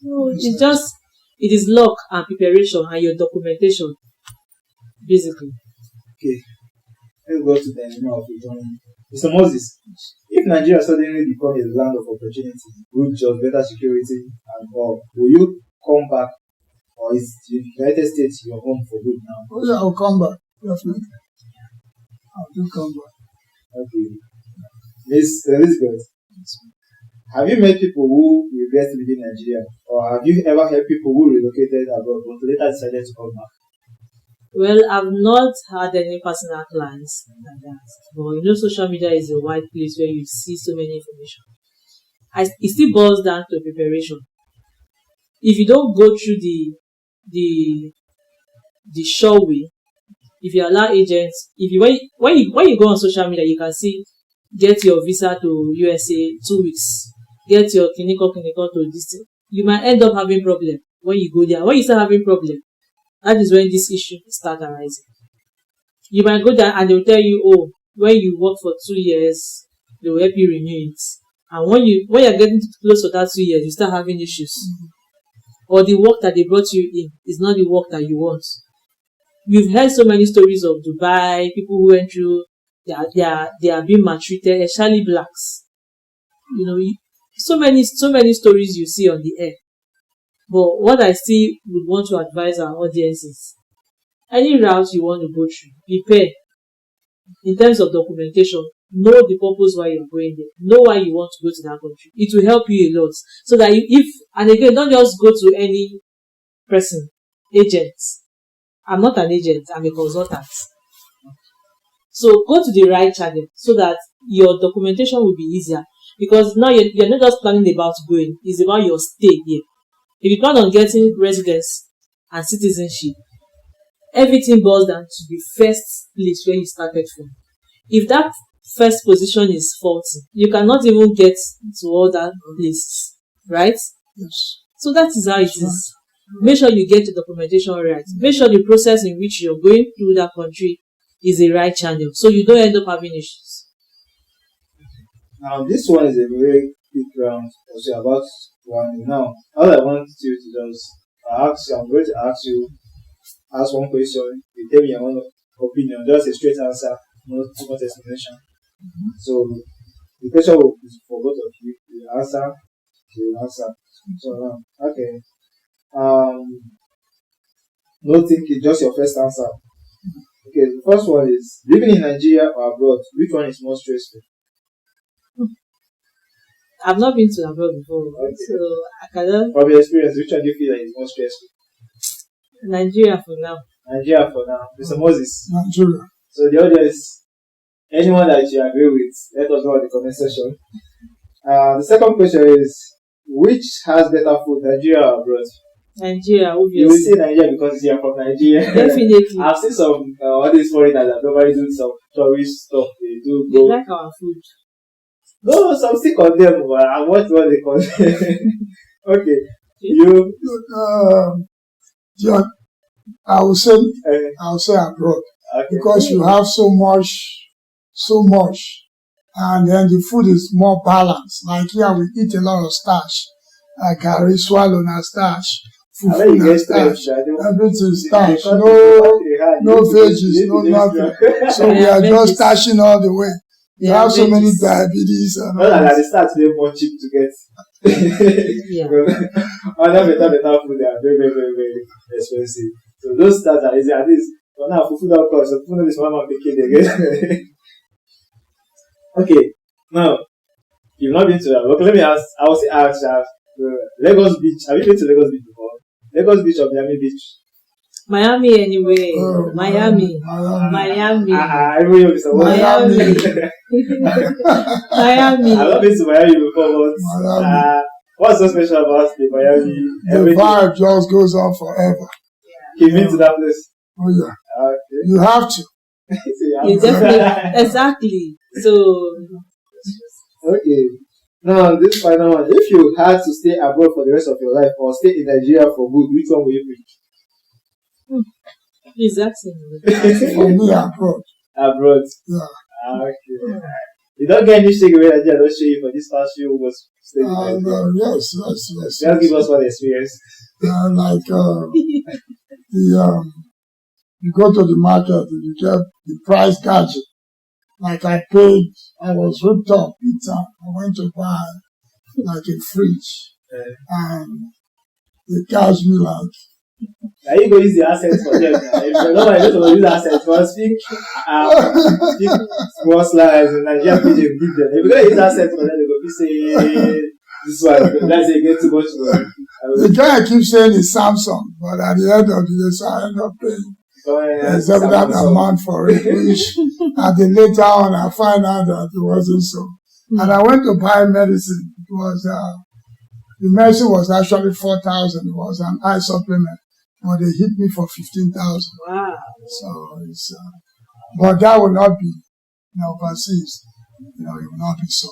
No, it is luck and preparation and your documentation, basically. Okay, let's go to the end of it. Mr. Moses, if Nigeria suddenly becomes a land of opportunity, good jobs, better security, and all, will you come back, or is the United States your home for good now? Oh, yeah, I'll come back. Definitely. I'll do come back. Okay. Miss Elizabeth, have you met people who regret leaving Nigeria, or have you ever helped people who relocated abroad but later decided to come back? Well, I've not had any personal clients like that. But social media is a wide place where you see so many information. It still boils down to preparation. If you don't go through the sure way, if you allow agents, when you go on social media, you can see, get your visa to USA 2 weeks, get your clinical to this thing. You might end up having problem when you go there. When you start having problem, that is when this issue start arising. You might go there and they'll tell you, oh, when you work for 2 years, they will help you renew it. And when you're getting close to that 2 years, you start having issues. Or the work that they brought you in is not the work that you want. We've heard so many stories of Dubai, people who went through, they are being maltreated, especially blacks. So many stories you see on the air. But what I still would want to advise our audience is, any route you want to go through, prepare. In terms of documentation, know the purpose why you're going there. Know why you want to go to that country. It will help you a lot. So that and again, don't just go to any person, agent. I'm not an agent, I'm a consultant. So go to the right channel so that your documentation will be easier. Because now you're not just planning about going, it's about your stay here. If you plan on getting residence and citizenship, everything boils down to the first place where you started from. If that first position is faulty, you cannot even get to other places, right? Yes. So that is how it is. Make sure you get the documentation right. Make sure the process in which you're going through that country is the right channel, so you don't end up having issues. Now, this one is a very big round, because you're about one. Now, all I want you to just I'm going to ask one question. You tell me your own opinion, just a straight answer, not too much explanation. So, the question will be for both of you. You answer, you answer. So, okay. No thinking, just your first answer. Okay, the first one is, living in Nigeria or abroad, which one is more stressful? I've not been to abroad before, Okay. so I cannot. From your experience, which one do you feel like is more stressful? Nigeria for now. Nigeria for now. Mr. Moses. Nigeria. So the audience, anyone that you agree with, let us know in the comment section. The second question is, which has better food, Nigeria or abroad? Nigeria, obviously. You will say Nigeria because you are from Nigeria. Definitely. I've seen some all these foreigners that normally do some tourist stuff. They like our food. No, some still condemn, but I watch what they condemn. Okay, you. John, I would say abroad Okay. because you have so much, and then the food is more balanced. Like here, we eat a lot of starch, like curry, swallow na starch, I bet you fufu na get starch, stressed. I don't. everything The starch, country no you veggies, need no to nothing. So we Yeah, are just veggies. starching all the way. You Yeah, have so many veggies. diabetes and Not all that at the this. start they're more cheap to get. Yeah. Other better food, they are very, very, very, very expensive. So those starts are easy. At least for now, fufu don't cost. So fufu is mama making again. Okay, now you've not been to that. Okay, let me ask. I will say ask Lagos Beach. Have you been to Lagos Beach before? Lagos Beach or Miami Beach? Miami anyway. Oh, Miami. Miami. Everybody is Miami. Miami. I've not been to Miami before, but Miami. what's so special about the Miami? The vibe just goes on forever. You've been to that place? Oh yeah, Okay. you have to. So You definitely exactly. So Okay. Now, this final one. If you had to stay abroad for the rest of your life or stay in Nigeria for good, which one will you pick? please ask him. For me, abroad. Abroad. Yeah. Okay. You don't get any shake away Nigeria, don't show you for this past few was staying in Nigeria. Yes. Just give us one experience. Like you go to the market and you get the price gadget. Like I was hooked up big time. I went to buy like a fridge and they charged me like Now you go use the assets for them. Now. If you don't want to use assets, for speak small slides and Nigerian pidgin give them. If you don't use assets for them, they go be say this one. Let's say get too much money. the guy keeps saying it's Samsung, but at the end of the day, so I end up paying exorbitant amount for it, which at the later on I find out that it wasn't so. And I went to buy medicine. It was the medicine was actually 4,000. It was an eye supplement, but they hit me for 15,000. Wow. So it's but that will not be overseas. It will not be so.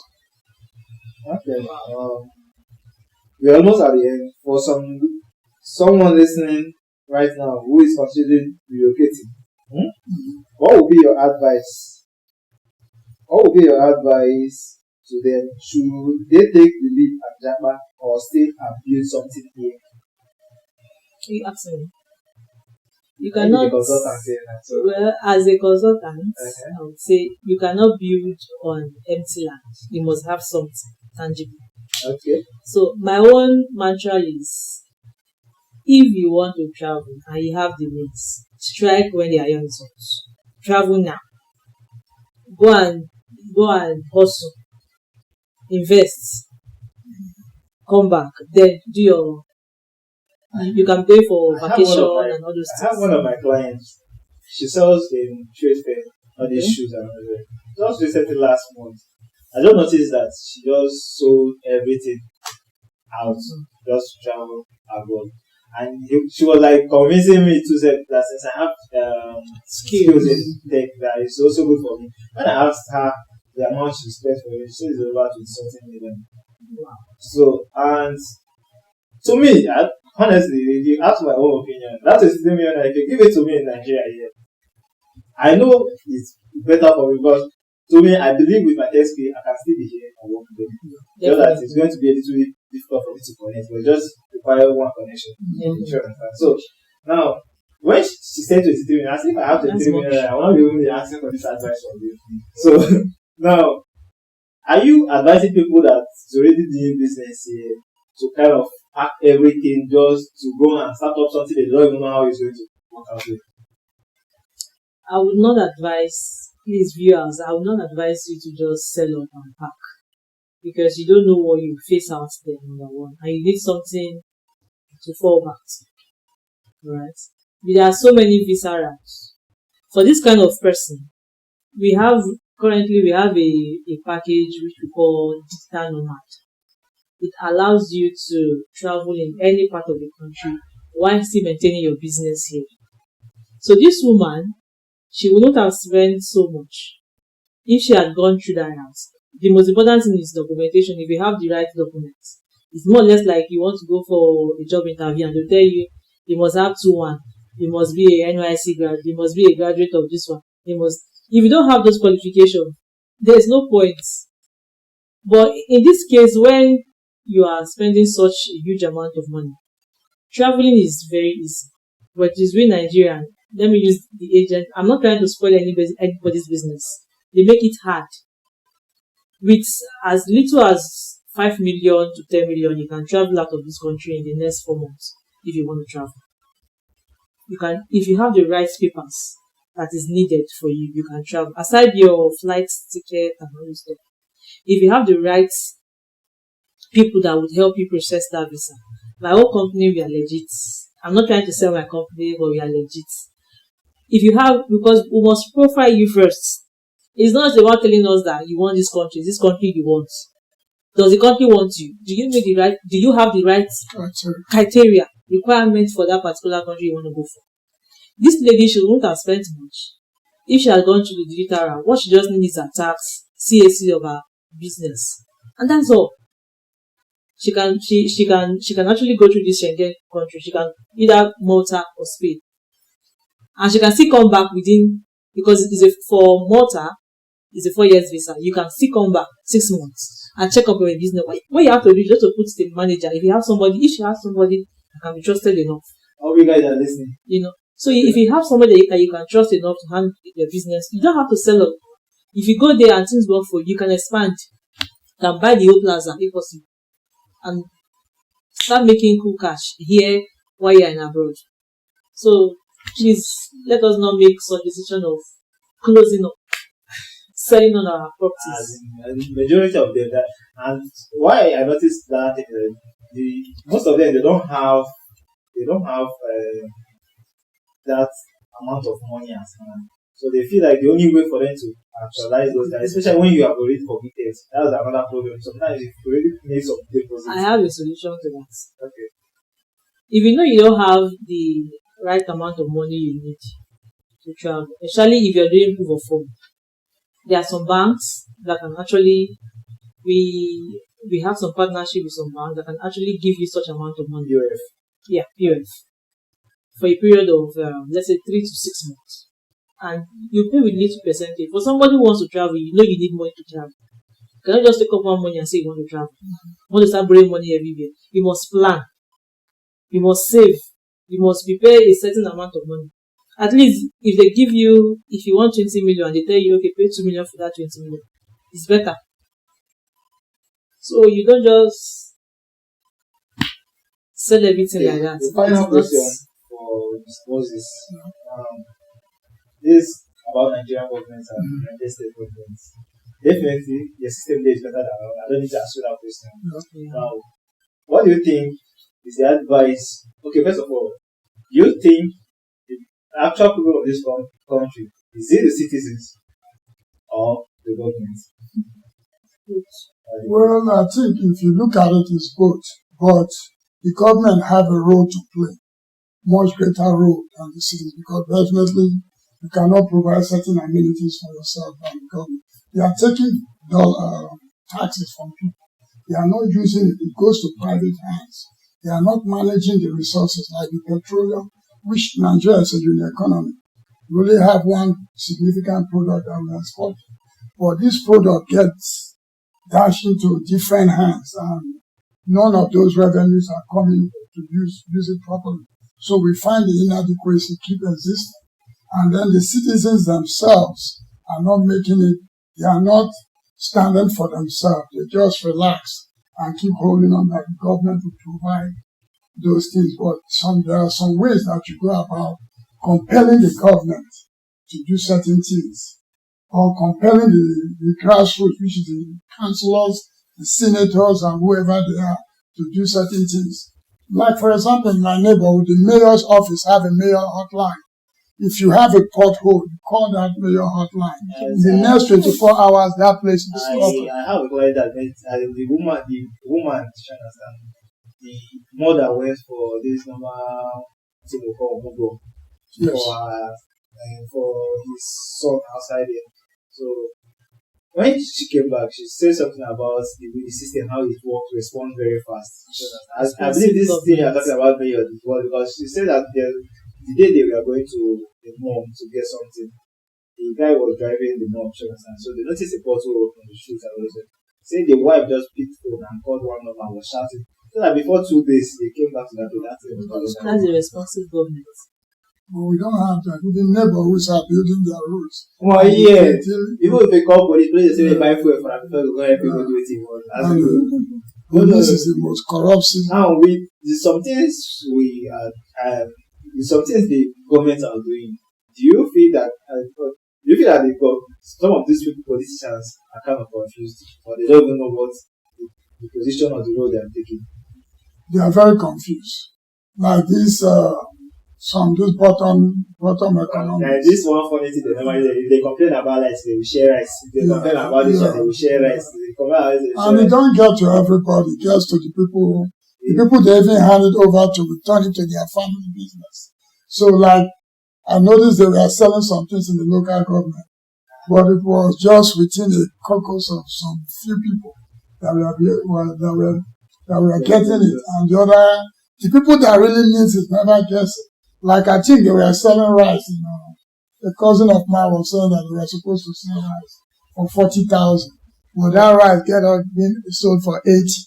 Okay. We're almost at the end. For someone listening right now who is considering relocating, what would be your advice? What would be your advice to them? Should they take the leap at Japa or stay and build something here? You ask me. You I cannot. need a consultant here now, so. Well, as a consultant, I would say you cannot build on empty land. You must have something tangible. Okay. So my own mantra is, if you want to travel and you have the means, strike when the iron is hot. Travel now. Go and hustle. Invest. Come back. Then do your. You can pay for vacation and all those I have one of my clients. She sells in trade fair all these shoes and all that. Just recently last month, I just noticed that she just sold everything out just to travel abroad. And she was like convincing me to say that since I have skills in tech, that is also good for me. When I asked her the amount she spent for it, she said it's over 20 something million. Wow. So, and to me, honestly, if you ask my own opinion, that is the million. If you give it to me in Nigeria here, I know it's better for me because to me, I believe with my tech skill, I can still be here and work with them. Just that it's going to be a little bit difficult for me to connect, but just require one connection. Sure. So now, when she said 23 million, I said if I have 23 million, I won't be only asking for this advice from you. So now, are you advising people that's already doing business here to kind of pack everything just to go and start up something they don't even know how it's going to work out with? I would not advise, please viewers, I would not advise you to just sell up and pack, because you don't know what you face out there, number one, and you need something to fall back to. Right? There are so many visa routes. For this kind of person, currently we have a package which we call digital nomad. It allows you to travel in any part of the country while still maintaining your business here. So this woman, she would not have spent so much if she had gone through that route. the most important thing is documentation. If you have the right documents, it's more or less like you want to go for a job interview and they'll tell you you must have 2-1, you must be a NYC grad, you must be a graduate of this one. If you don't have those qualifications, there's no point. But in this case, when you are spending such a huge amount of money, traveling is very easy. But it's with Nigerian. Let me use the agent. I'm not trying to spoil anybody's business. They make it hard. With as little as 5 million to 10 million, you can travel out of this country in the next 4 months if you want to travel. You can, if you have the right papers that is needed for you, you can travel. Aside your flight ticket and all this stuff, if you have the right people that would help you process that visa, my whole company, we are legit. I'm not trying to sell my company, but we are legit. If you have, because we must profile you first. It's not about telling us that you want this country you want. Does the country want you? Do you have the right criteria, requirements for that particular country you want to go for? This lady, she wouldn't have spent much. If she had gone through the digital route, what she just needs is a tax, CAC of her business. And that's all. She can actually go through this Schengen country. She can either Malta or Spain. And she can still come back within, because for Malta, it's a 4 years visa. You can still come back 6 months and check up on your business. What you have to do is just to put the manager. If she has somebody that can be trusted enough. All you guys are listening. So if you have somebody that you can trust enough to handle your business, you don't have to sell up. If you go there and things work for you, you can expand. You can buy the whole plaza if possible. And start making cool cash here while you're in abroad. So please, let us not make such decision of closing up, selling on our properties. The majority of them, and why I noticed that most of them they don't have that amount of money as hand. So they feel like the only way for them to actualize those guys, especially when you have already committed, that's another problem. Sometimes if you already made some deposits. I have a solution to that. Okay. If you know you don't have the right amount of money you need to travel, especially if you're doing proof of fund, there are some banks that can actually, we have some partnership with some banks that can actually give you such amount of money. POF. Yeah, POF. For a period of, let's say 3 to 6 months. And you pay with little percentage. For somebody who wants to travel, you know you need money to travel. You cannot just take up one money and say you want to travel. You want to start borrowing money everywhere. You must plan. You must save. You must prepare a certain amount of money. At least, if they give you, if you want 20 million, they tell you, okay, pay 2 million for that 20 million. It's better. So you don't just sell everything like that. The final question for Moses. This about Nigerian government and Nigerian state governments. Definitely, the system there is better than ours. I don't need to ask you that question. Okay. Now, what do you think is the advice? Okay, first of all, do you think the actual people of this country, is it the citizens or the government? Well, I think if you look at it, it's both. But the government have a role to play, much greater role than the citizens, because definitely you cannot provide certain amenities for yourself and the government. They are taking taxes from people. They are not using it. It goes to private hands. They are not managing the resources like the petroleum, which Nigeria is a union economy. We only have one significant product that we export. But this product gets dashed into different hands, and none of those revenues are coming to use it properly. So we find the inadequacy keep existing. And then the citizens themselves are not making it, they are not standing for themselves. They just relax and keep holding on that the government will provide those things. But there are some ways that you go about compelling the government to do certain things, or compelling the grassroots, which is the councillors, the senators, and whoever they are, to do certain things. Like, for example, in my neighborhood, the mayor's office have a mayor hotline. If you have a pothole, you call that mayor hotline. In the next 24 hours, that place is open. I have a client that the woman, the mother went for this normal thing we call Mugo Yes. for his son outside there. So when she came back, she said something about the system, how it works, respond very fast. I believe this thing you're talking about very well, because she said that the day they were going to the mall to get something, the guy was driving the mall, so they noticed a bottle on the street and all that. Say the wife just picked phone and called one number and was shouting. So that before 2 days, they came back to that. That's a responsive government. But we don't have that. Even neighborhoods are building their roads. Well, yeah. Even if they call police, they say they buy fuel for that because they go help people do it. This is the most corrupt system. Now, some things the government are doing. Do you feel that some of these politicians are kind of confused, or they don't even know what the position of the road they are taking? They are very confused. Like this, this bottom economics. This one funny thing they complain about rice, they will share rice. They complain about this one, they will share rice. And it don't get to everybody, it gets to the people. The people they even hand it over to return it to their family business. So like, I noticed they were selling some things in the local government, but it was just within a caucus of some few people that were getting it, and the people that really needs it never gets it. Like I think they were selling rice. A cousin of mine was saying that they were supposed to sell rice for 40,000, but that rice being sold for 80.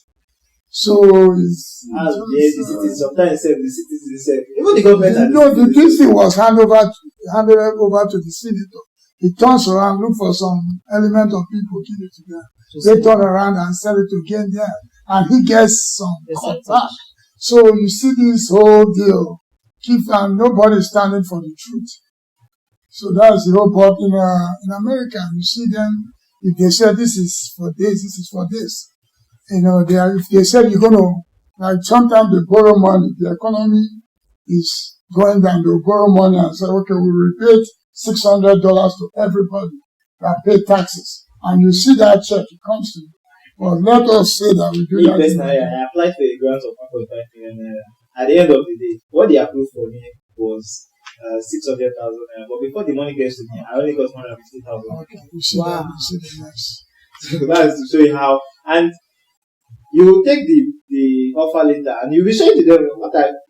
So sometimes the citizens even the government. The DC was handed over to the senator. He turns around, look for some element of people, give it to them. They turn around and sell it again there, and he gets some cut back. So you see this whole deal, and nobody standing for the truth. So that's the whole part in America. You see them, if they say this is for this is for this. If they said you're going to, like sometimes they borrow money, the economy is going down, they'll borrow money and say, okay, we'll repay $600 to everybody that pay taxes. And you see that check, it comes to you. But let us say that we do that. Personally, I applied for a grant of 1.5 million. At the end of the day, what they approved for me was 600,000 naira. But before the money gets to me, I only got 150,000. Okay, you see that, you see the next. So that is to show you how. And you will take the offer letter and you'll be showing to them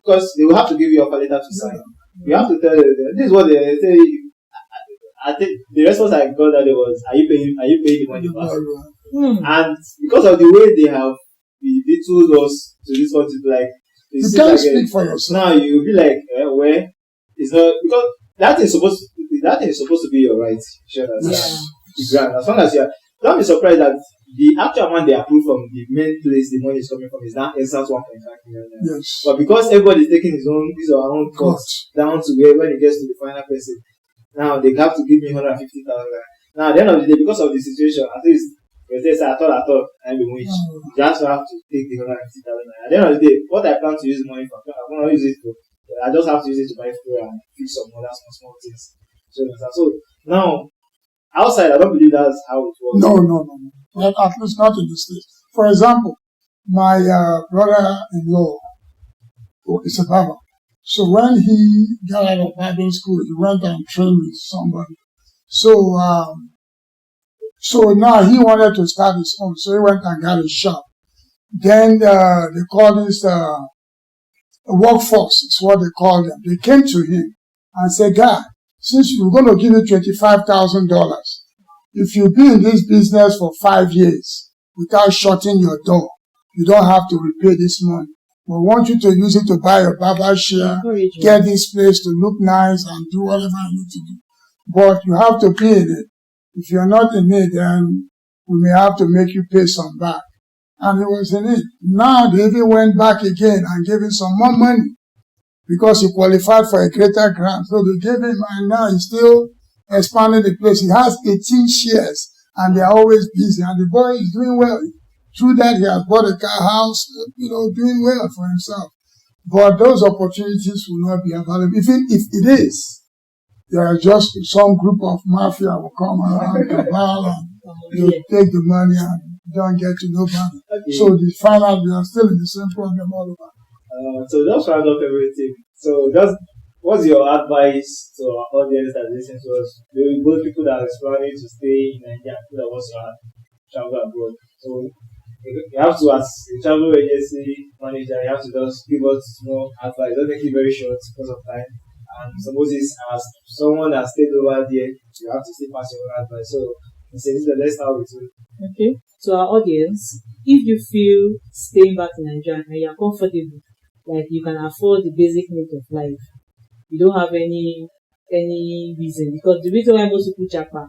because they will have to give you offer letter to sign. You have to tell them, this is what they say. I think the response I got that day was, are you paying the money back? And because of the way they have belittled us to this point, like, you can't speak for yourself. Now you'll be like, where it's not, because that is supposed to be your right. Sure, yes. As long as you're, don't be surprised that the actual amount they approve from the main place the money is coming from is now exact 1.5 million. Yes. But because everybody is taking his own costs down to where when it gets to the final person, now they have to give me 150,000. Now at the end of the day, because of the situation, at least I thought I'm being rich. You just have to take the 150,000. At the end of the day, what I plan to use the money for, I'm gonna use it for. I just have to use it to buy food and fix some other small things. So now outside, I don't believe that's how it works. No. At least not in the States. For example, my brother-in-law is a barber. So when he got out of barbering school, he went and trained with somebody. So now he wanted to start his own. So he went and got a shop. Then they call this a workforce, is what they call them. They came to him and said, "God, since we're going to give you $25,000, if you be in this business for 5 years without shutting your door, you don't have to repay this money. We want you to use it to buy a barber chair, get this place to look nice and do whatever you need to do. But you have to be in it. If you're not in it, then we may have to make you pay some back." And he was in it. Now they even went back again and gave him some more money because he qualified for a greater grant. So they gave him, and now he's still expanding the place. He has 18 shares and they are always busy. And the boy is doing well. Through that, he has bought a car house, doing well for himself. But those opportunities will not be available. Even if it is, there are just some group of mafia will come around, cabal, and they'll take the money and don't get to nobody. Okay. So the final, we are still in the same problem all over. So just round up everything. So just what's your advice to our audience that listen to us? Both people that are planning to stay in Nigeria and people that want to travel abroad. So you have to, as a travel agency manager, you have to just give us more advice. Don't make it very short because of time. And suppose it's as someone that stayed over there, you have to still pass your own advice. So, let's start with you. Okay. To our audience, if you feel staying back in Nigeria and you're comfortable, like you can afford the basic needs of life, you don't have any reason, because the reason why most people japa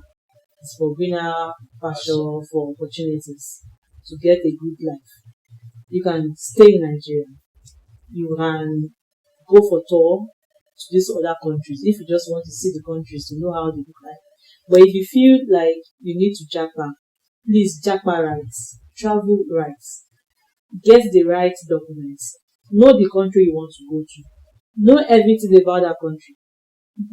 is for greener pasture, for opportunities, to get a good life. You can stay in Nigeria. You can go for tour to these other countries if you just want to see the countries to know how they look like. But if you feel like you need to japa, please japa rights, travel rights, get the right documents, know the country you want to go to, know everything about that country.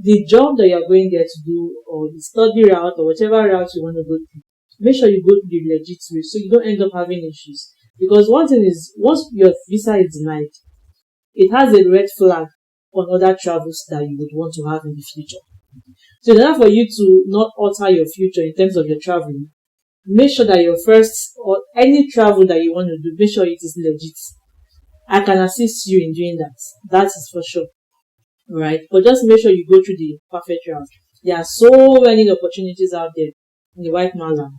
The job that you are going there to do, or the study route, or whatever route you want to go to, make sure you go to the legit way so you don't end up having issues. Because one thing is, once your visa is denied, it has a red flag on other travels that you would want to have in the future. So in order for you to not alter your future in terms of your traveling, make sure that your first or any travel that you want to do, make sure it is legit. I can assist you in doing that. That is for sure. Right? But just make sure you go through the perfect route. There are so many opportunities out there in the white man land.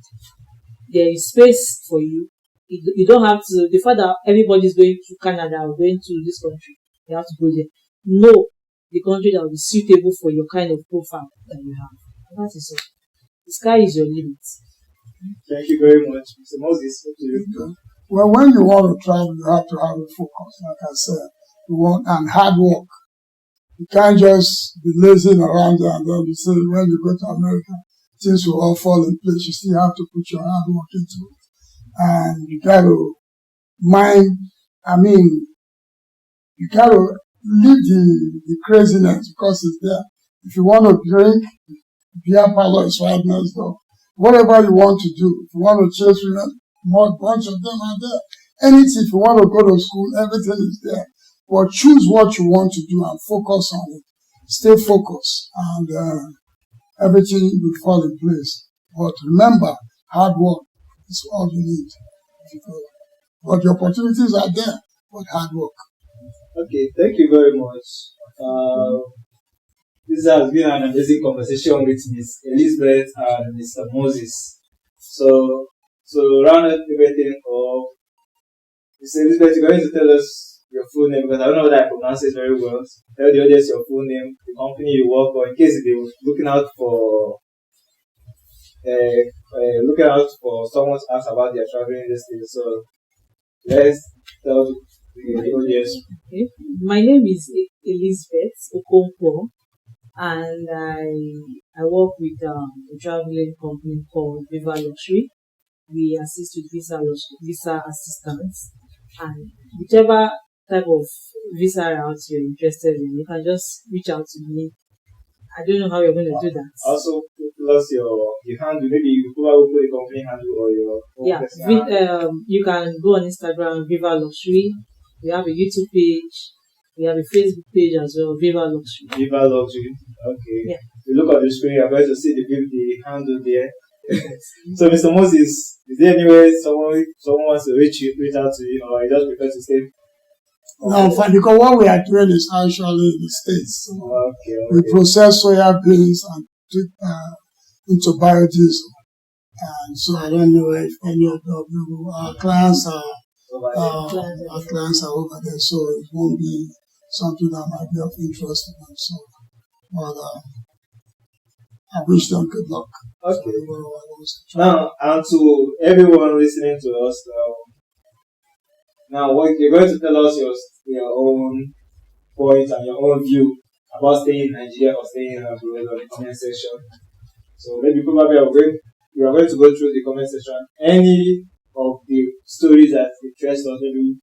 There is space for you. You don't have to, the fact that everybody is going to Canada or going to this country, you have to go there. Know the country that will be suitable for your kind of profile that you have. And that is all. The sky is your limit. Thank you very much, Mr. Moses. Well, when you want to travel, you have to have a focus, like I said. You want and hard work. You can't just be lazing around there and then you say when you go to America, things will all fall in place. You still have to put your hard work into it. And you got to you got to leave the craziness because it's there. If you want to drink, beer parlor is right next door. Whatever you want to do, if you want to chase women, more bunch of them are there. Anything, if you want to go to school, everything is there. But choose what you want to do and focus on it. Stay focused and everything will fall in place. But remember, hard work is all you need. But the opportunities are there, but hard work. Okay, thank you very much. This has been an amazing conversation with Ms. Elizabeth and Mr. Moses. So round up everything off, Ms. Elizabeth, you're going to tell us your full name, because I don't know whether I pronounce it very well. Tell the audience your full name, the company you work for, in case they're looking out for someone to ask about their traveling industry. So let's tell the audience. Okay. My name is Elizabeth Okonkwo, and I work with a traveling company called Viva Luxury. We assist with visa assistance, and whichever type of visa route you're interested in, you can just reach out to me. I don't know how you're going to do that. Also, plus your handle, maybe you probably put a company handle or your own you can go on Instagram, Viva Luxury. We have a YouTube page. We have a Facebook page as well, Viva Luxury. Viva Luxury. Okay. Yeah. You look at the screen, you're going to see the handle there. So, Mr. Moses, is there any way someone wants to reach out to you, or you just prefer to stay? No, fine, because what we are doing is actually in the States. Okay. We process soya beans and into biodiesel. And so I don't know if any of our clients are over there, so it won't be something that might be of interest to them. So, but I wish them good luck. Okay. Now, and to everyone listening to us, now what you're going to tell us your own point and your own view about staying in Nigeria or staying in abroad on the comment section. So maybe probably we are going to go through the comment section. Any of the stories that interest us, maybe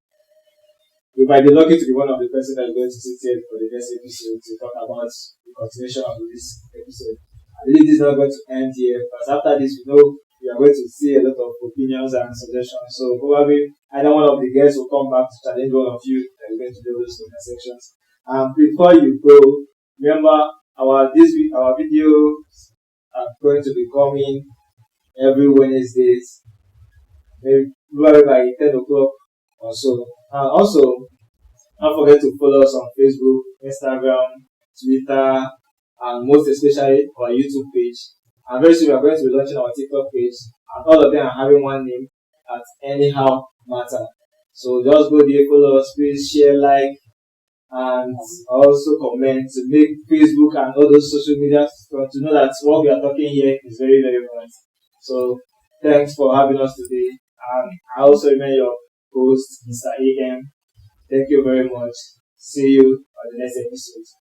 we might be lucky to be one of the person that is going to sit here for the next episode to talk about the continuation of this episode. I believe this is not going to end here, because after this, we know we are going to see a lot of opinions and suggestions. So probably either one of the guests will come back to challenge one of you that is going to do those comment sections. Before you go, Remember, our videos are going to be coming every Wednesdays, maybe by 10 o'clock or so. And also, don't forget to follow us on Facebook, Instagram, Twitter, and most especially our YouTube page. And very soon we are going to be launching our TikTok page, and all of them are having one name at Anyhow Matter. So just go there, follow us, please share, like, and also comment to make Facebook and all those social media to know that what we are talking here is very, very important. So thanks for having us today. And I also remain your host, Mr. AM. Thank you very much. See you on the next episode.